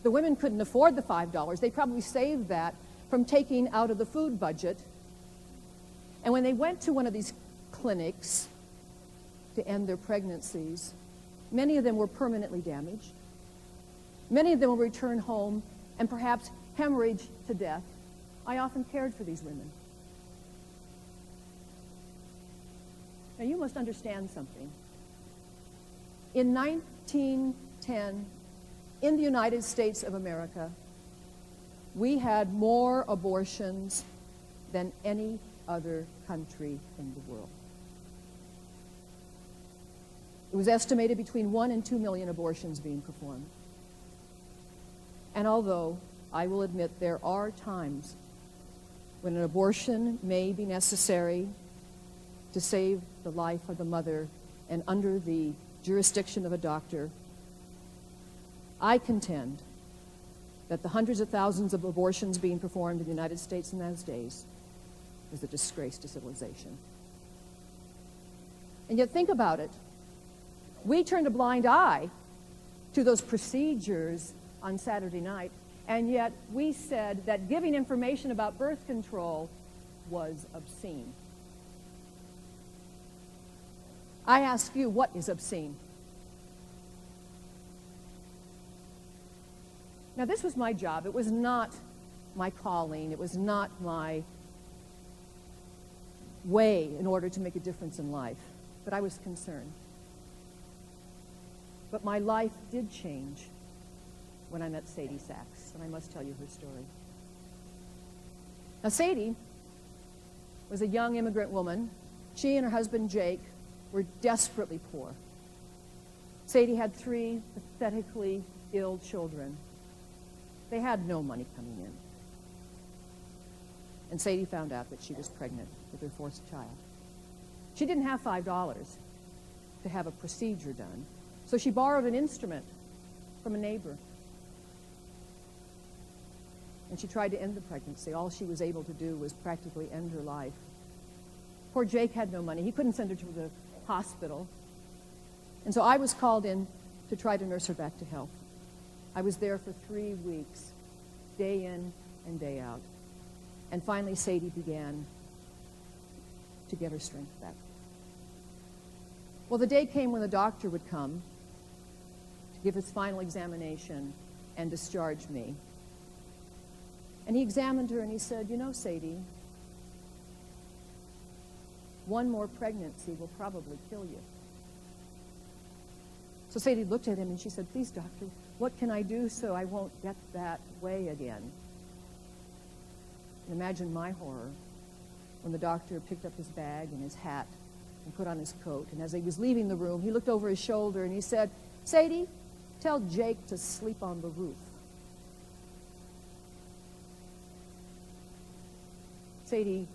The women couldn't afford the $5. They probably saved that from taking out of the food budget. And when they went to one of these clinics to end their pregnancies, many of them were permanently damaged. Many of them will return home and perhaps hemorrhage to death. I often cared for these women. Now you must understand something. In 1910, in the United States of America, we had more abortions than any other country in the world. It was estimated between 1 and 2 million abortions being performed. And although I will admit there are times when an abortion may be necessary to save the life of the mother and under the jurisdiction of a doctor, I contend that the hundreds of thousands of abortions being performed in the United States in those days was a disgrace to civilization. And yet think about it. We turned a blind eye to those procedures on Saturday night, and yet we said that giving information about birth control was obscene. I ask you, what is obscene? Now, this was my job. It was not my calling. It was not my way in order to make a difference in life. But I was concerned. But my life did change when I met Sadie Sachs, and I must tell you her story. Now, Sadie was a young immigrant woman. She and her husband, Jake, were desperately poor. Sadie had 3 pathetically ill children. They had no money coming in. And Sadie found out that she was pregnant with her 4th child. She didn't have $5 to have a procedure done, so she borrowed an instrument from a neighbor. And she tried to end the pregnancy. All she was able to do was practically end her life. Poor Jake had no money. He couldn't send her to the hospital. And so I was called in to try to nurse her back to health. I was there for 3 weeks, day in and day out. And finally, Sadie began to get her strength back. Well, the day came when the doctor would come to give his final examination and discharge me. And he examined her and he said, "You know, Sadie, one more pregnancy will probably kill you." So Sadie looked at him and she said, "Please, doctor, what can I do so I won't get that way again?" And imagine my horror when the doctor picked up his bag and his hat and put on his coat. And as he was leaving the room, he looked over his shoulder and he said, "Sadie, tell Jake to sleep on the roof." Sadie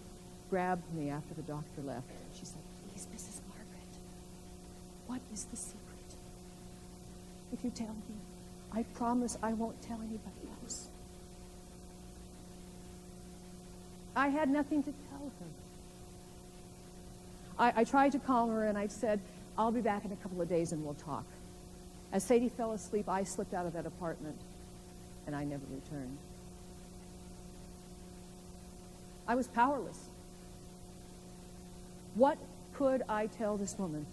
grabbed me after the doctor left. And she said, "Please, Mrs. Margaret, what is the secret? If you tell me, I promise I won't tell anybody else." I had nothing to tell her. I tried to calm her, and I said, "I'll be back in a couple of days and we'll talk." As Sadie fell asleep, I slipped out of that apartment, and I never returned. I was powerless. What could I tell this woman?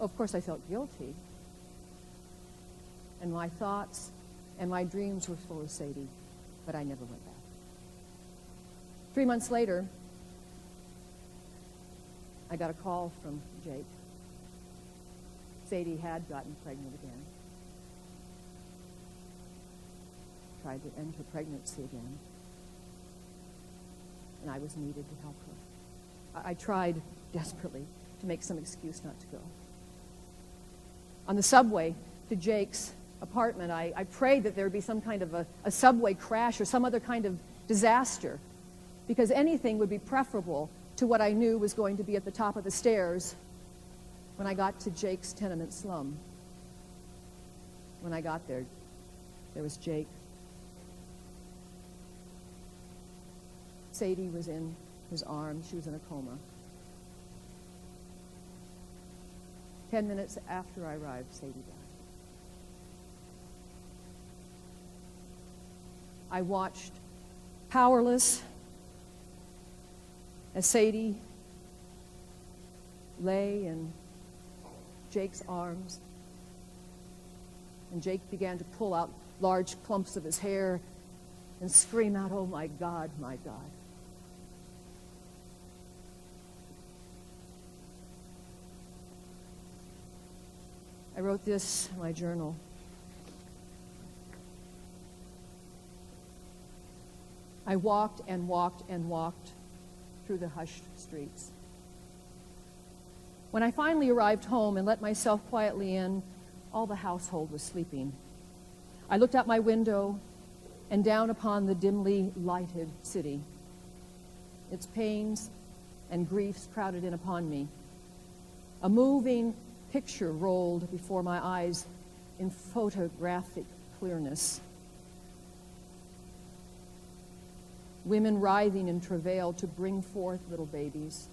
Of course, I felt guilty. And my thoughts and my dreams were full of Sadie, but I never went back. 3 months later, I got a call from Jake. Sadie had gotten pregnant again. Tried to end her pregnancy again. And I was needed to help her. I tried desperately to make some excuse not to go. On the subway to Jake's apartment, I prayed that there would be some kind of a subway crash or some other kind of disaster, because anything would be preferable to what I knew was going to be at the top of the stairs when I got to Jake's tenement slum. When I got there, there was Jake. Sadie was in his arms. She was in a coma. 10 minutes after I arrived, Sadie died. I watched, powerless, as Sadie lay in Jake's arms, and Jake began to pull out large clumps of his hair and scream out, "Oh, my God, my God." I wrote this in my journal. I walked and walked and walked through the hushed streets. When I finally arrived home and let myself quietly in, all the household was sleeping. I looked out my window and down upon the dimly lighted city. Its pains and griefs crowded in upon me. A moving picture rolled before my eyes in photographic clearness. Women writhing in travail to bring forth little babies,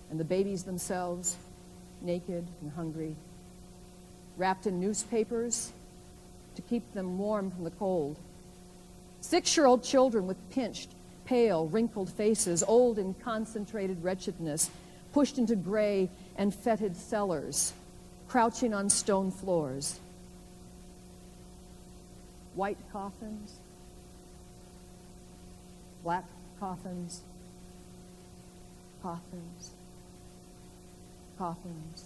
and the babies themselves naked and hungry, wrapped in newspapers to keep them warm from the cold. 6-year-old children with pinched, pale, wrinkled faces, old in concentrated wretchedness, pushed into gray and fetid cellars, crouching on stone floors. White coffins, black coffins, coffins, coffins,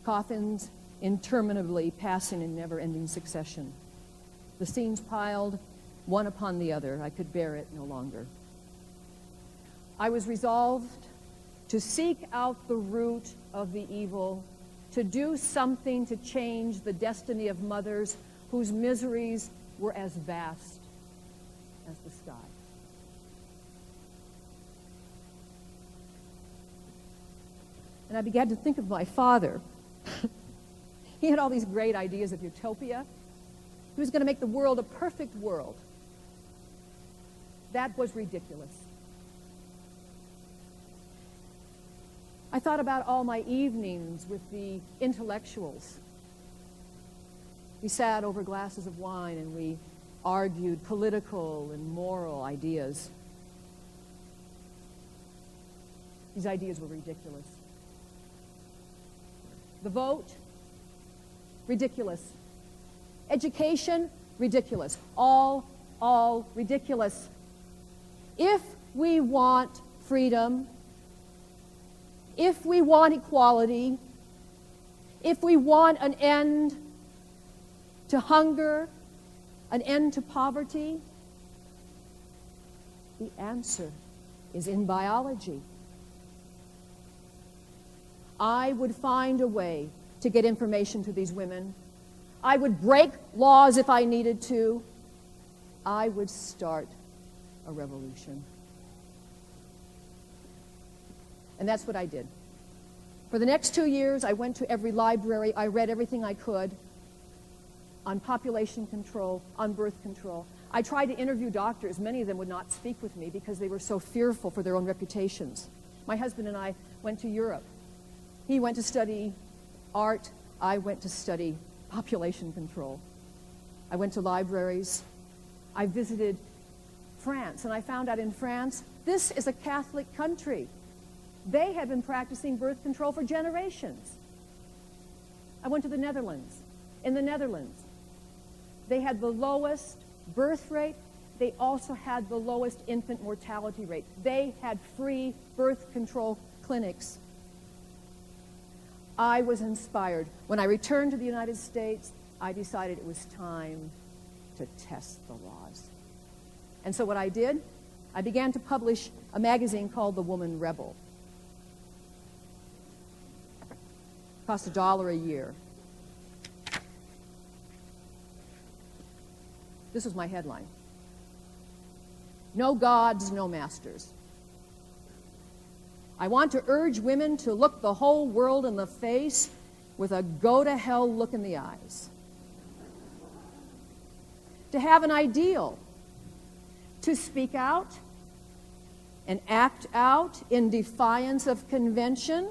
coffins interminably passing in never-ending succession. The scenes piled one upon the other. I could bear it no longer. I was resolved to seek out the root of the evil, to do something to change the destiny of mothers whose miseries were as vast as the sky. And I began to think of my father. He had all these great ideas of utopia. He was going to make the world a perfect world. That was ridiculous. I thought about all my evenings with the intellectuals. We sat over glasses of wine and we argued political and moral ideas. These ideas were ridiculous. The vote, ridiculous. Education, ridiculous. All ridiculous. If we want freedom, if we want equality, if we want an end to hunger, an end to poverty, the answer is in biology. I would find a way to get information to these women. I would break laws if I needed to. I would start a revolution. And that's what I did. For the next 2 years, I went to every library. I read everything I could on population control, on birth control. I tried to interview doctors. Many of them would not speak with me because they were so fearful for their own reputations. My husband and I went to Europe. He went to study art. I went to study population control. I went to libraries. I visited France, and I found out in France, this is a Catholic country. They have been practicing birth control for generations. I went to the Netherlands. In the Netherlands, they had the lowest birth rate. They also had the lowest infant mortality rate. They had free birth control clinics. I was inspired. When I returned to the United States, I decided it was time to test the laws. And so what I did, I began to publish a magazine called The Woman Rebel. It cost $1 a year. This was my headline. No gods, no masters. I want to urge women to look the whole world in the face with a go-to-hell look in the eyes. To have an ideal, to speak out and act out in defiance of convention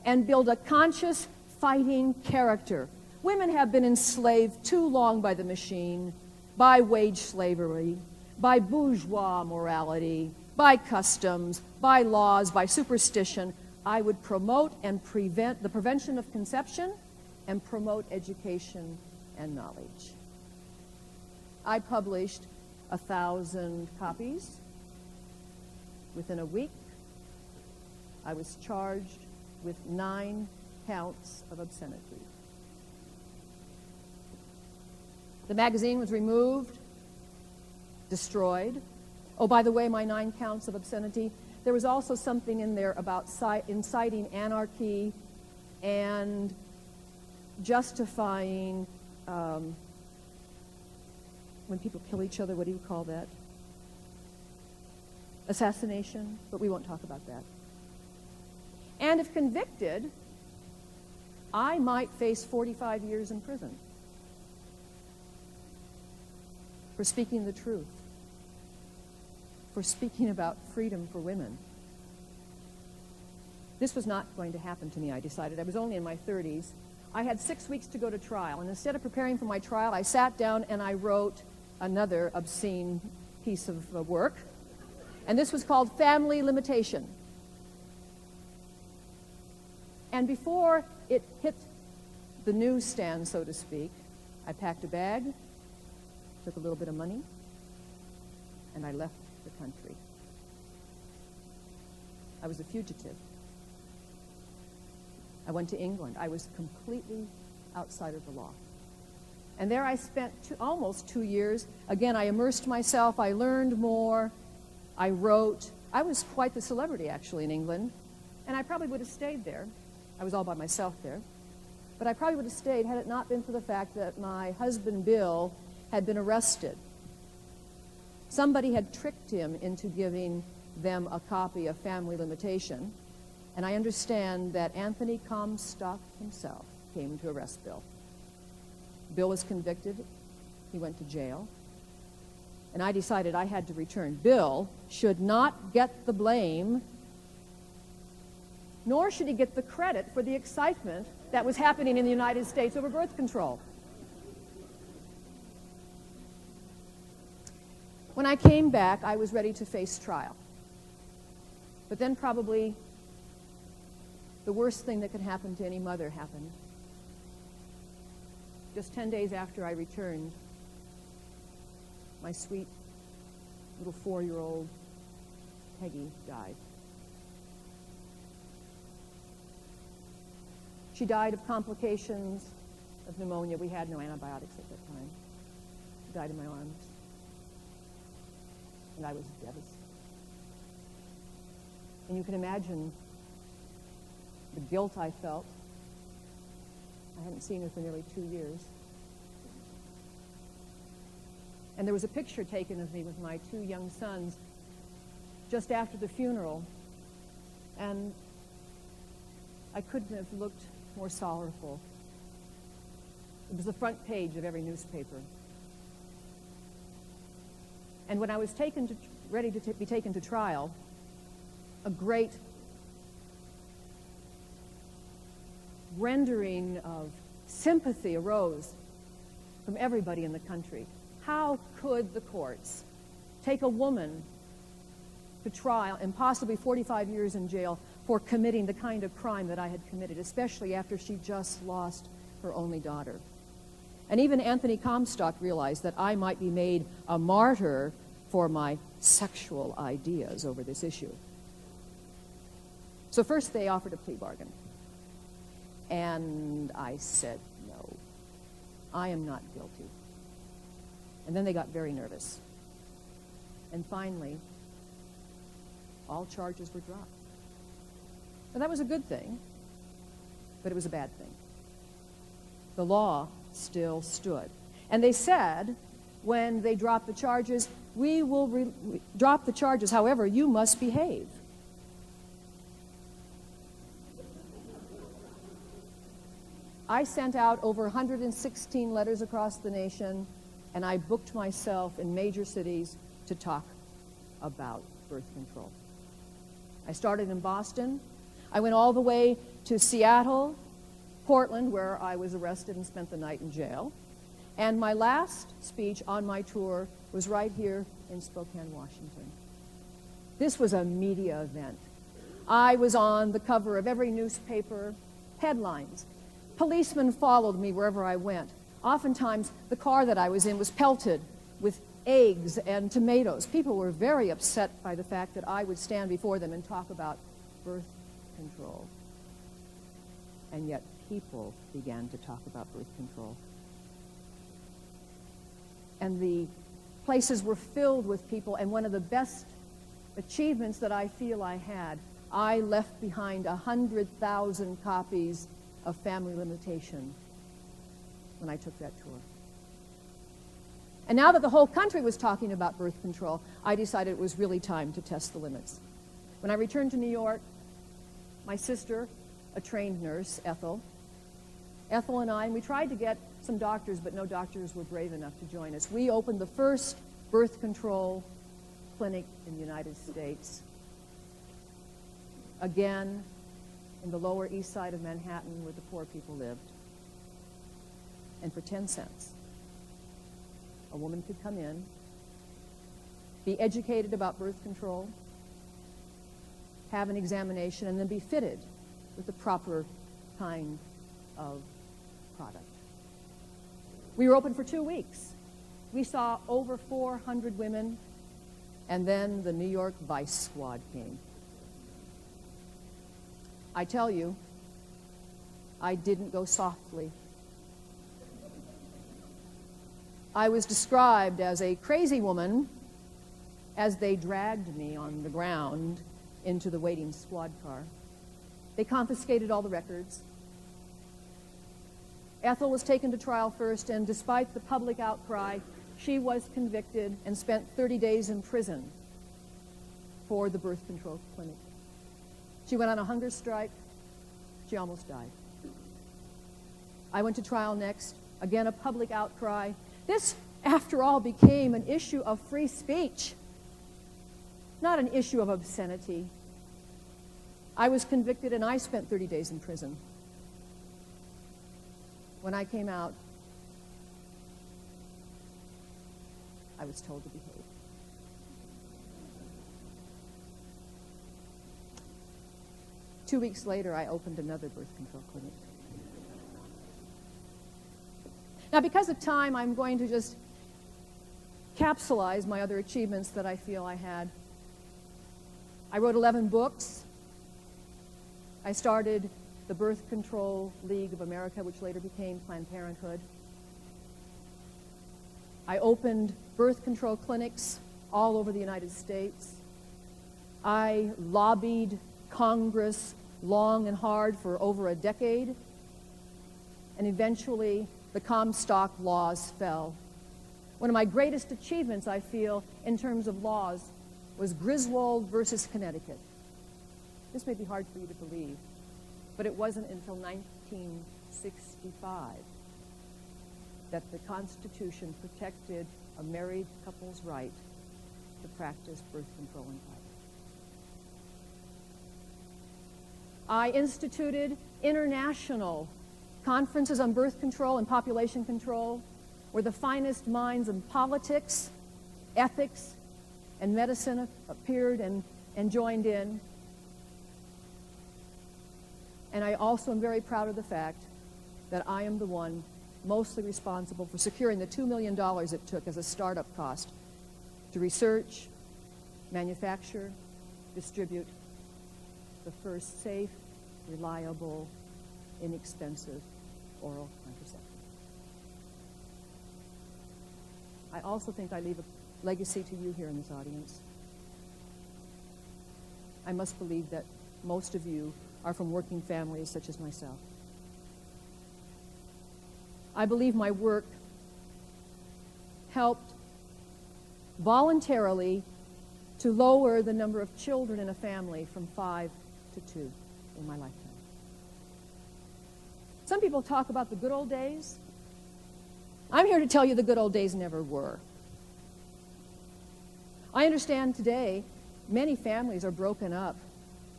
and build a conscious fighting character. Women have been enslaved too long by the machine, by wage slavery, by bourgeois morality, by customs, by laws, by superstition. I would promote and prevent the prevention of conception and promote education and knowledge. I published 1,000 copies. Within a week, I was charged with 9 counts of obscenity. The magazine was removed, destroyed. Oh, by the way, my 9 counts of obscenity, there was also something in there about inciting anarchy and justifying when people kill each other, what do you call that? Assassination, but we won't talk about that. And if convicted, I might face 45 years in prison for speaking the truth, for speaking about freedom for women. This was not going to happen to me, I decided. I was only in my 30s. I had 6 weeks to go to trial, and instead of preparing for my trial, I sat down and I wrote another obscene piece of work, and this was called Family Limitation. And before it hit the newsstand, so to speak, I packed a bag, took a little bit of money, and I left the country. I was a fugitive. I went to England. I was completely outside of the law. And there I spent almost 2 years. Again, I immersed myself. I learned more. I wrote. I was quite the celebrity, actually, in England. And I probably would have stayed there. I was all by myself there. But I probably would have stayed had it not been for the fact that my husband, Bill, had been arrested. Somebody had tricked him into giving them a copy of Family Limitation. And I understand that Anthony Comstock himself came to arrest Bill. Bill was convicted. He went to jail. And I decided I had to return. Bill should not get the blame, nor should he get the credit for the excitement that was happening in the United States over birth control. When I came back, I was ready to face trial. But then probably the worst thing that could happen to any mother happened. Just 10 days after I returned, my sweet little 4-year-old Peggy died. She died of complications of pneumonia. We had no antibiotics at that time. She died in my arms. And I was devastated. And you can imagine the guilt I felt. I hadn't seen her for nearly 2 years. And there was a picture taken of me with my 2 young sons just after the funeral. And I couldn't have looked more sorrowful. It was the front page of every newspaper. And when I was ready to be taken to trial, a great rendering of sympathy arose from everybody in the country. How could the courts take a woman to trial and possibly 45 years in jail for committing the kind of crime that I had committed, especially after she just lost her only daughter? And even Anthony Comstock realized that I might be made a martyr for my sexual ideas over this issue. So first they offered a plea bargain. And I said, no, I am not guilty. And then they got very nervous. And finally, all charges were dropped. And that was a good thing, but it was a bad thing. The law still stood. And they said, when they dropped the charges, we will drop the charges, however, you must behave. I sent out over 116 letters across the nation, and I booked myself in major cities to talk about birth control. I started in Boston. I went all the way to Seattle, Portland, where I was arrested and spent the night in jail. And my last speech on my tour was right here in Spokane, Washington. This was a media event. I was on the cover of every newspaper, headlines. Policemen followed me wherever I went. Oftentimes, the car that I was in was pelted with eggs and tomatoes. People were very upset by the fact that I would stand before them and talk about birth control. And yet people began to talk about birth control. And the places were filled with people, and one of the best achievements that I feel I had, I left behind 100,000 copies of Family Limitation when I took that tour. And now that the whole country was talking about birth control, I decided it was really time to test the limits. When I returned to New York, my sister, a trained nurse, Ethel and I, and we tried to get some doctors, but no doctors were brave enough to join us. We opened the first birth control clinic in the United States. Again, in the Lower East Side of Manhattan, where the poor people lived. And for 10 cents, a woman could come in, be educated about birth control, have an examination, and then be fitted with the proper kind of product. We were open for 2 weeks. We saw over 400 women, and then the New York Vice Squad came. I tell you, I didn't go softly. I was described as a crazy woman as they dragged me on the ground into the waiting squad car. They confiscated all the records. Ethel was taken to trial first, and despite the public outcry, she was convicted and spent 30 days in prison for the birth control clinic. She went on a hunger strike. She almost died. I went to trial next. Again, a public outcry. This, after all, became an issue of free speech, not an issue of obscenity. I was convicted, and I spent 30 days in prison. When I came out, I was told to behave. 2 weeks later, I opened another birth control clinic. Now, because of time, I'm going to just capsulize my other achievements that I feel I had. I wrote 11 books. I started the Birth Control League of America, which later became Planned Parenthood. I opened birth control clinics all over the United States. I lobbied Congress long and hard for over a decade, and eventually the Comstock laws fell. One of my greatest achievements, I feel, in terms of laws was Griswold versus Connecticut. This may be hard for you to believe, but it wasn't until 1965 that the Constitution protected a married couple's right to practice birth control in private. I instituted international conferences on birth control and population control, where the finest minds in politics, ethics, and medicine appeared and joined in. And I also am very proud of the fact that I am the one mostly responsible for securing the $2 million it took as a startup cost to research, manufacture, distribute the first safe, reliable, inexpensive oral contraceptive. I also think I leave a legacy to you here in this audience. I must believe that most of you are from working families such as myself. I believe my work helped voluntarily to lower the number of children in a family from 5 to 2 in my lifetime. Some people talk about the good old days. I'm here to tell you the good old days never were. I understand today many families are broken up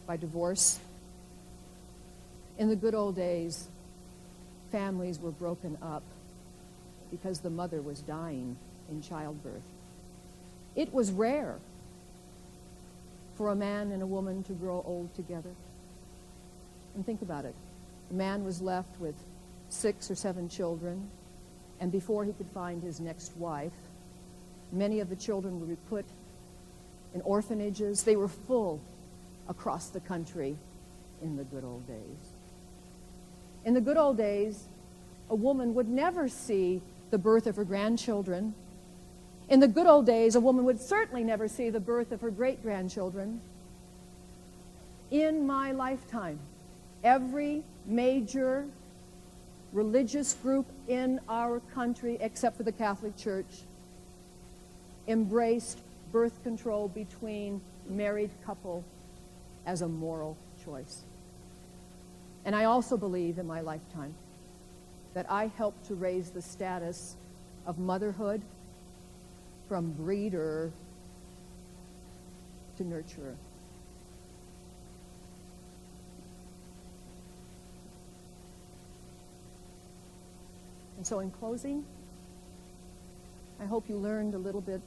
by divorce. In the good old days, families were broken up because the mother was dying in childbirth. It was rare for a man and a woman to grow old together. And think about it. A man was left with 6 or 7 children, and before he could find his next wife, many of the children would be put in orphanages. They were full across the country in the good old days. In the good old days, a woman would never see the birth of her grandchildren. In the good old days, a woman would certainly never see the birth of her great-grandchildren. In my lifetime, every major religious group in our country, except for the Catholic Church, embraced birth control between married couple as a moral choice. And I also believe in my lifetime that I helped to raise the status of motherhood from breeder to nurturer. And so in closing, I hope you learned a little bit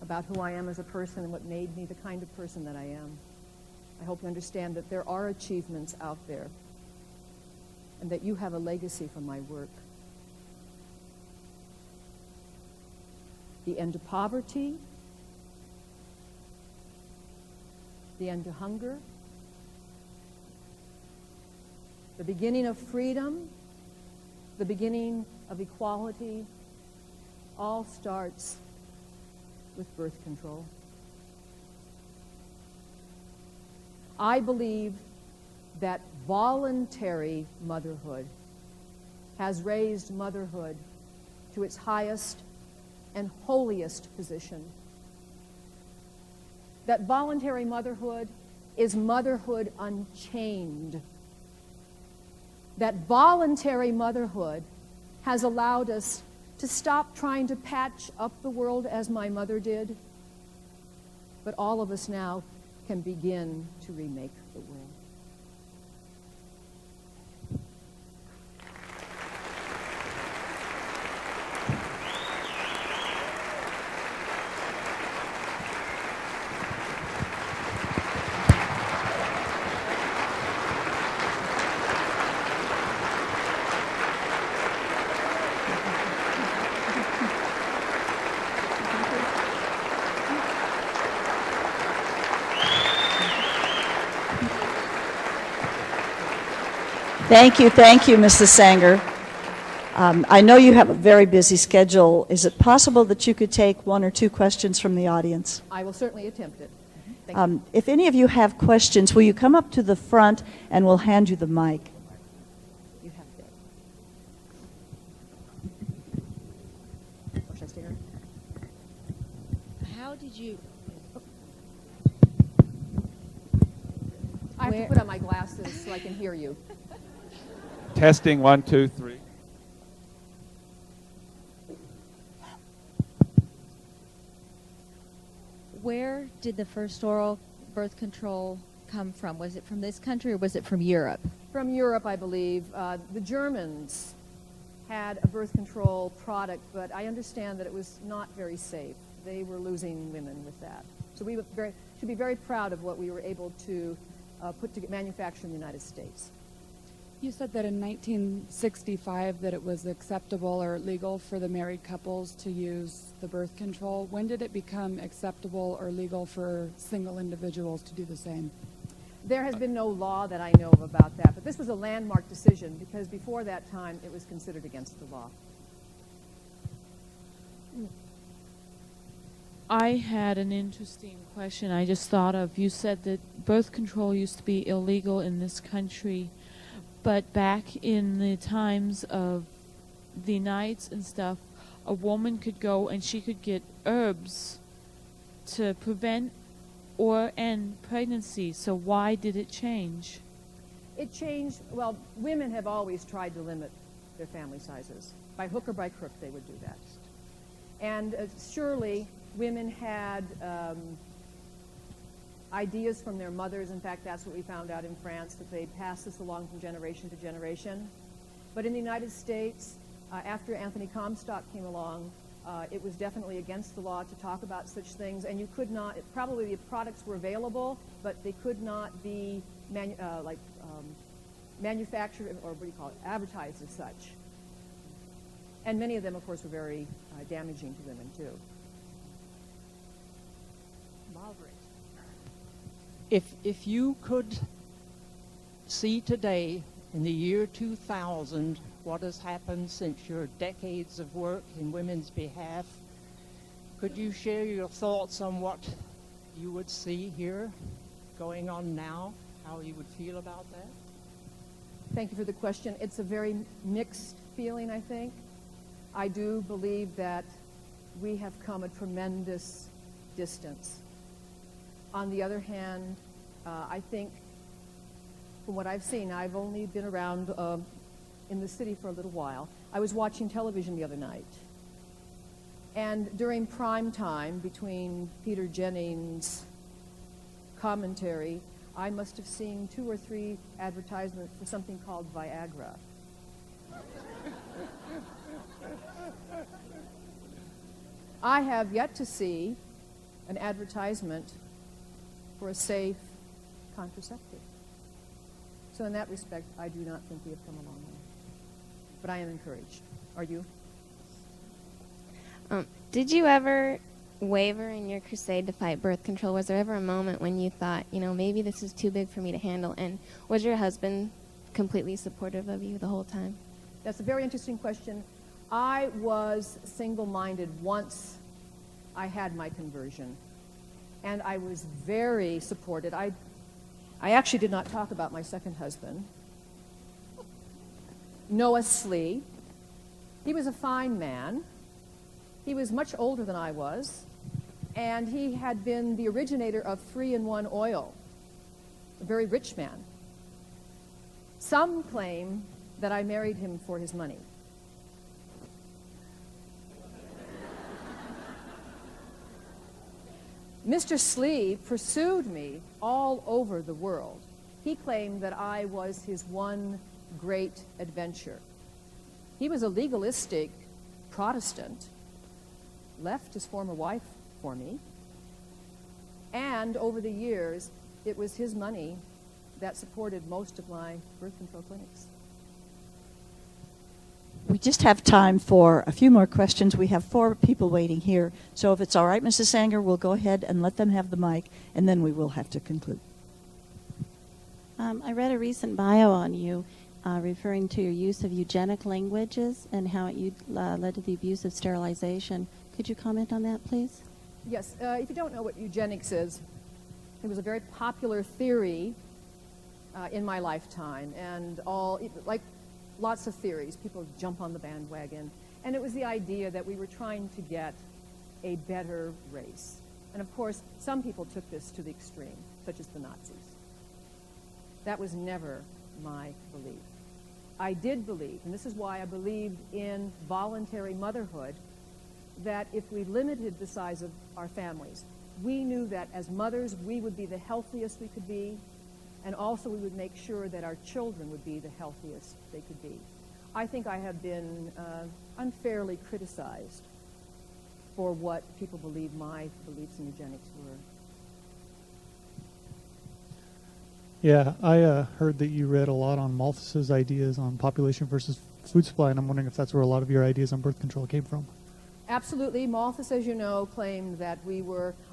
about who I am as a person and what made me the kind of person that I am. I hope you understand that there are achievements out there and that you have a legacy from my work. The end to poverty, the end to hunger, the beginning of freedom, the beginning of equality, all starts with birth control. I believe that voluntary motherhood has raised motherhood to its highest and holiest position. That voluntary motherhood is motherhood unchained. That voluntary motherhood has allowed us to stop trying to patch up the world as my mother did, but all of us now can begin to remake the world. Thank you, Mrs. Sanger. I know you have a very busy schedule. Is it possible that you could take one or two questions from the audience? I will certainly attempt it. Thank you. If any of you have questions, will you come up to the front and we'll hand you the mic? You have it. Or should I stay here? How did you... I have to put on my glasses so I can hear you. Testing 1, 2, 3. Where did the first oral birth control come from? Was it from this country or was it from Europe? From Europe, I believe. The Germans had a birth control product, but I understand that it was not very safe. They were losing women with that. So we should be very proud of what we were able to manufacture in the United States. You said that in 1965 that it was acceptable or legal for the married couples to use the birth control. When did it become acceptable or legal for single individuals to do the same? There has been no law that I know of about that, but this was a landmark decision because before that time it was considered against the law. I had an interesting question I just thought of. You said that birth control used to be illegal in this country, but back in the times of the knights and stuff, a woman could go and she could get herbs to prevent or end pregnancy. So why did it change? It changed, well, women have always tried to limit their family sizes. By hook or by crook, they would do that. And surely women had ideas from their mothers. In fact, that's what we found out in France, that they passed this along from generation to generation. But in the United States, after Anthony Comstock came along, it was definitely against the law to talk about such things, and you could not, probably the products were available, but they could not be manufactured, or what do you call it, advertised as such. And many of them, of course, were very damaging to women, too. Margaret, if you could see today, in the year 2000, what has happened since your decades of work in women's behalf, could you share your thoughts on what you would see here going on now, how you would feel about that? Thank you for the question. It's a very mixed feeling, I think. I do believe that we have come a tremendous distance. On the other hand, I think from what I've seen, I've only been around in the city for a little while. I was watching television the other night. And during prime time, between Peter Jennings' commentary, I must have seen 2 or 3 advertisements for something called Viagra. I have yet to see an advertisement for a safe contraceptive. So in that respect, I do not think we have come a long way. But I am encouraged. Are you? Did you ever waver in your crusade to fight birth control? Was there ever a moment when you thought, maybe this is too big for me to handle? And was your husband completely supportive of you the whole time? That's a very interesting question. I was single-minded once I had my conversion. And I was very supported. I actually did not talk about my second husband, Noah Slee. He was a fine man. He was much older than I was, and he had been the originator of 3-in-1 oil, a very rich man. Some claim that I married him for his money. Mr. Slee pursued me all over the world. He claimed that I was his one great adventure. He was a legalistic Protestant, left his former wife for me, and over the years, it was his money that supported most of my birth control clinics. We just have time for a few more questions. We have 4 people waiting here. So if it's all right, Mrs. Sanger, we'll go ahead and let them have the mic, and then we will have to conclude. I read a recent bio on you. referring to your use of eugenic languages and how it led to the abuse of sterilization. Could you comment on that, please? Yes. If you don't know what eugenics is, it was a very popular theory in my lifetime, and like lots of theories, people jump on the bandwagon, and it was the idea that we were trying to get a better race. And of course, some people took this to the extreme, such as the Nazis. That was never my belief. I did believe, and this is why I believed in voluntary motherhood, that if we limited the size of our families, we knew that as mothers we would be the healthiest we could be, and also we would make sure that our children would be the healthiest they could be. I think I have been unfairly criticized for what people believe my beliefs in eugenics were. Yeah, I heard that you read a lot on Malthus's ideas on population versus food supply, and I'm wondering if that's where a lot of your ideas on birth control came from. Absolutely. Malthus, as you know, claimed that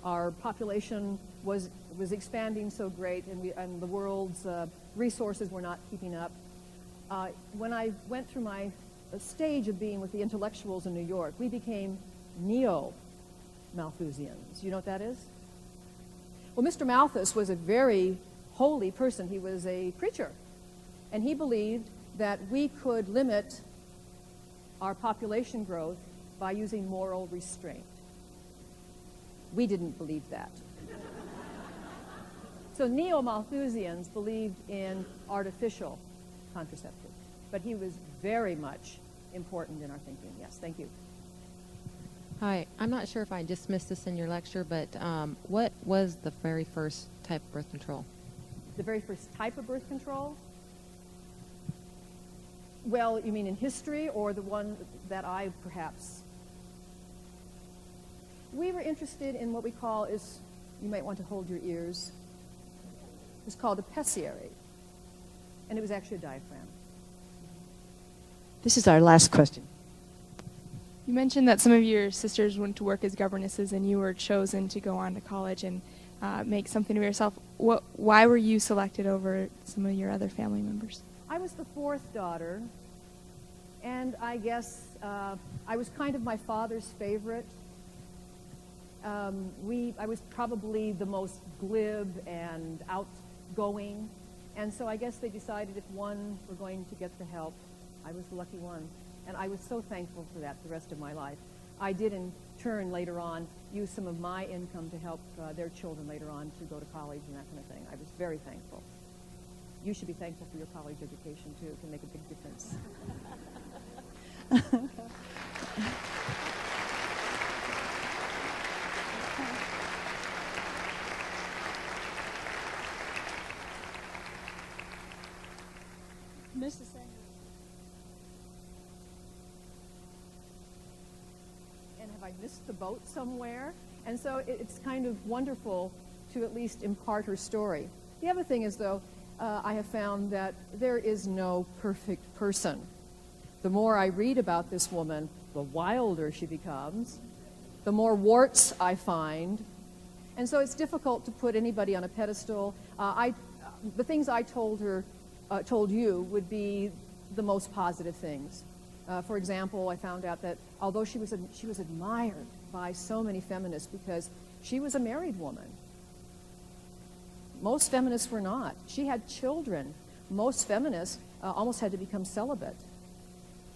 our population was expanding so great, and the world's resources were not keeping up. When I went through my stage of being with the intellectuals in New York, we became neo-Malthusians. You know what that is? Well, Mr. Malthus was a very holy person. He was a preacher, and he believed that we could limit our population growth by using moral restraint. We didn't believe that. So neo-Malthusians believed in artificial contraception, but he was very much important in our thinking. Yes, thank you. Hi, I'm not sure if I just missed this in your lecture, but what was the very first type of birth control? The very first type of birth control? Well, you mean in history, or the one that I perhaps... We were interested in what we call is, you might want to hold your ears, it's called a pessary, and it was actually a diaphragm. This is our last question. You mentioned that some of your sisters went to work as governesses and you were chosen to go on to college and make something of yourself. Why were you selected over some of your other family members? I was the fourth daughter, and I guess I was kind of my father's favorite. I was probably the most glib and outgoing, and so I guess they decided if one were going to get the help, I was the lucky one. And I was so thankful for that the rest of my life. I did in turn later on use some of my income to help their children later on to go to college and that kind of thing. I was very thankful. You should be thankful for your college education too. It can make a big difference. Mrs. Sanger. And have I missed the boat somewhere? And so it's kind of wonderful to at least impart her story. The other thing is, though, I have found that there is no perfect person. The more I read about this woman, the wilder she becomes, the more warts I find. And so it's difficult to put anybody on a pedestal. The things I told you would be the most positive things. For example, I found out that although she was admired by so many feminists because she was a married woman, most feminists were not. She had children. Most feminists almost had to become celibate.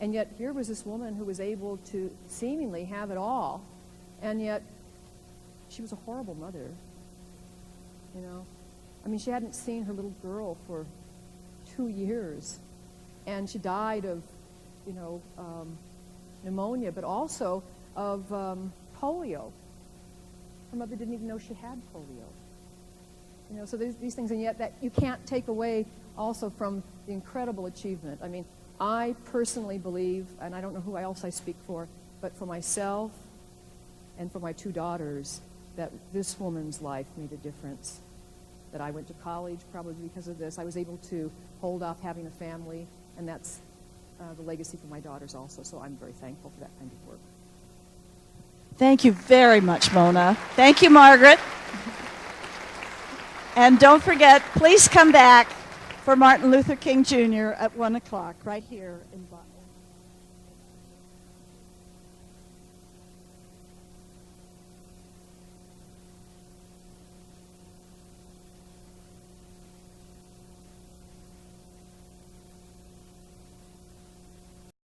And yet here was this woman who was able to seemingly have it all, and yet she was a horrible mother. You know, I mean, she hadn't seen her little girl for 2 years, and she died of, pneumonia, but also of polio. Her mother didn't even know she had polio. You know, so there's these things, and yet that you can't take away also from the incredible achievement. I mean, I personally believe, and I don't know who else I speak for, but for myself and for my 2 daughters, that this woman's life made a difference. That I went to college probably because of this. I was able to hold off having a family, and that's the legacy for my daughters also, so I'm very thankful for that kind of work. Thank you very much, Mona. Thank you, Margaret. And don't forget, please come back for Martin Luther King Jr. at 1 o'clock right here in Boston.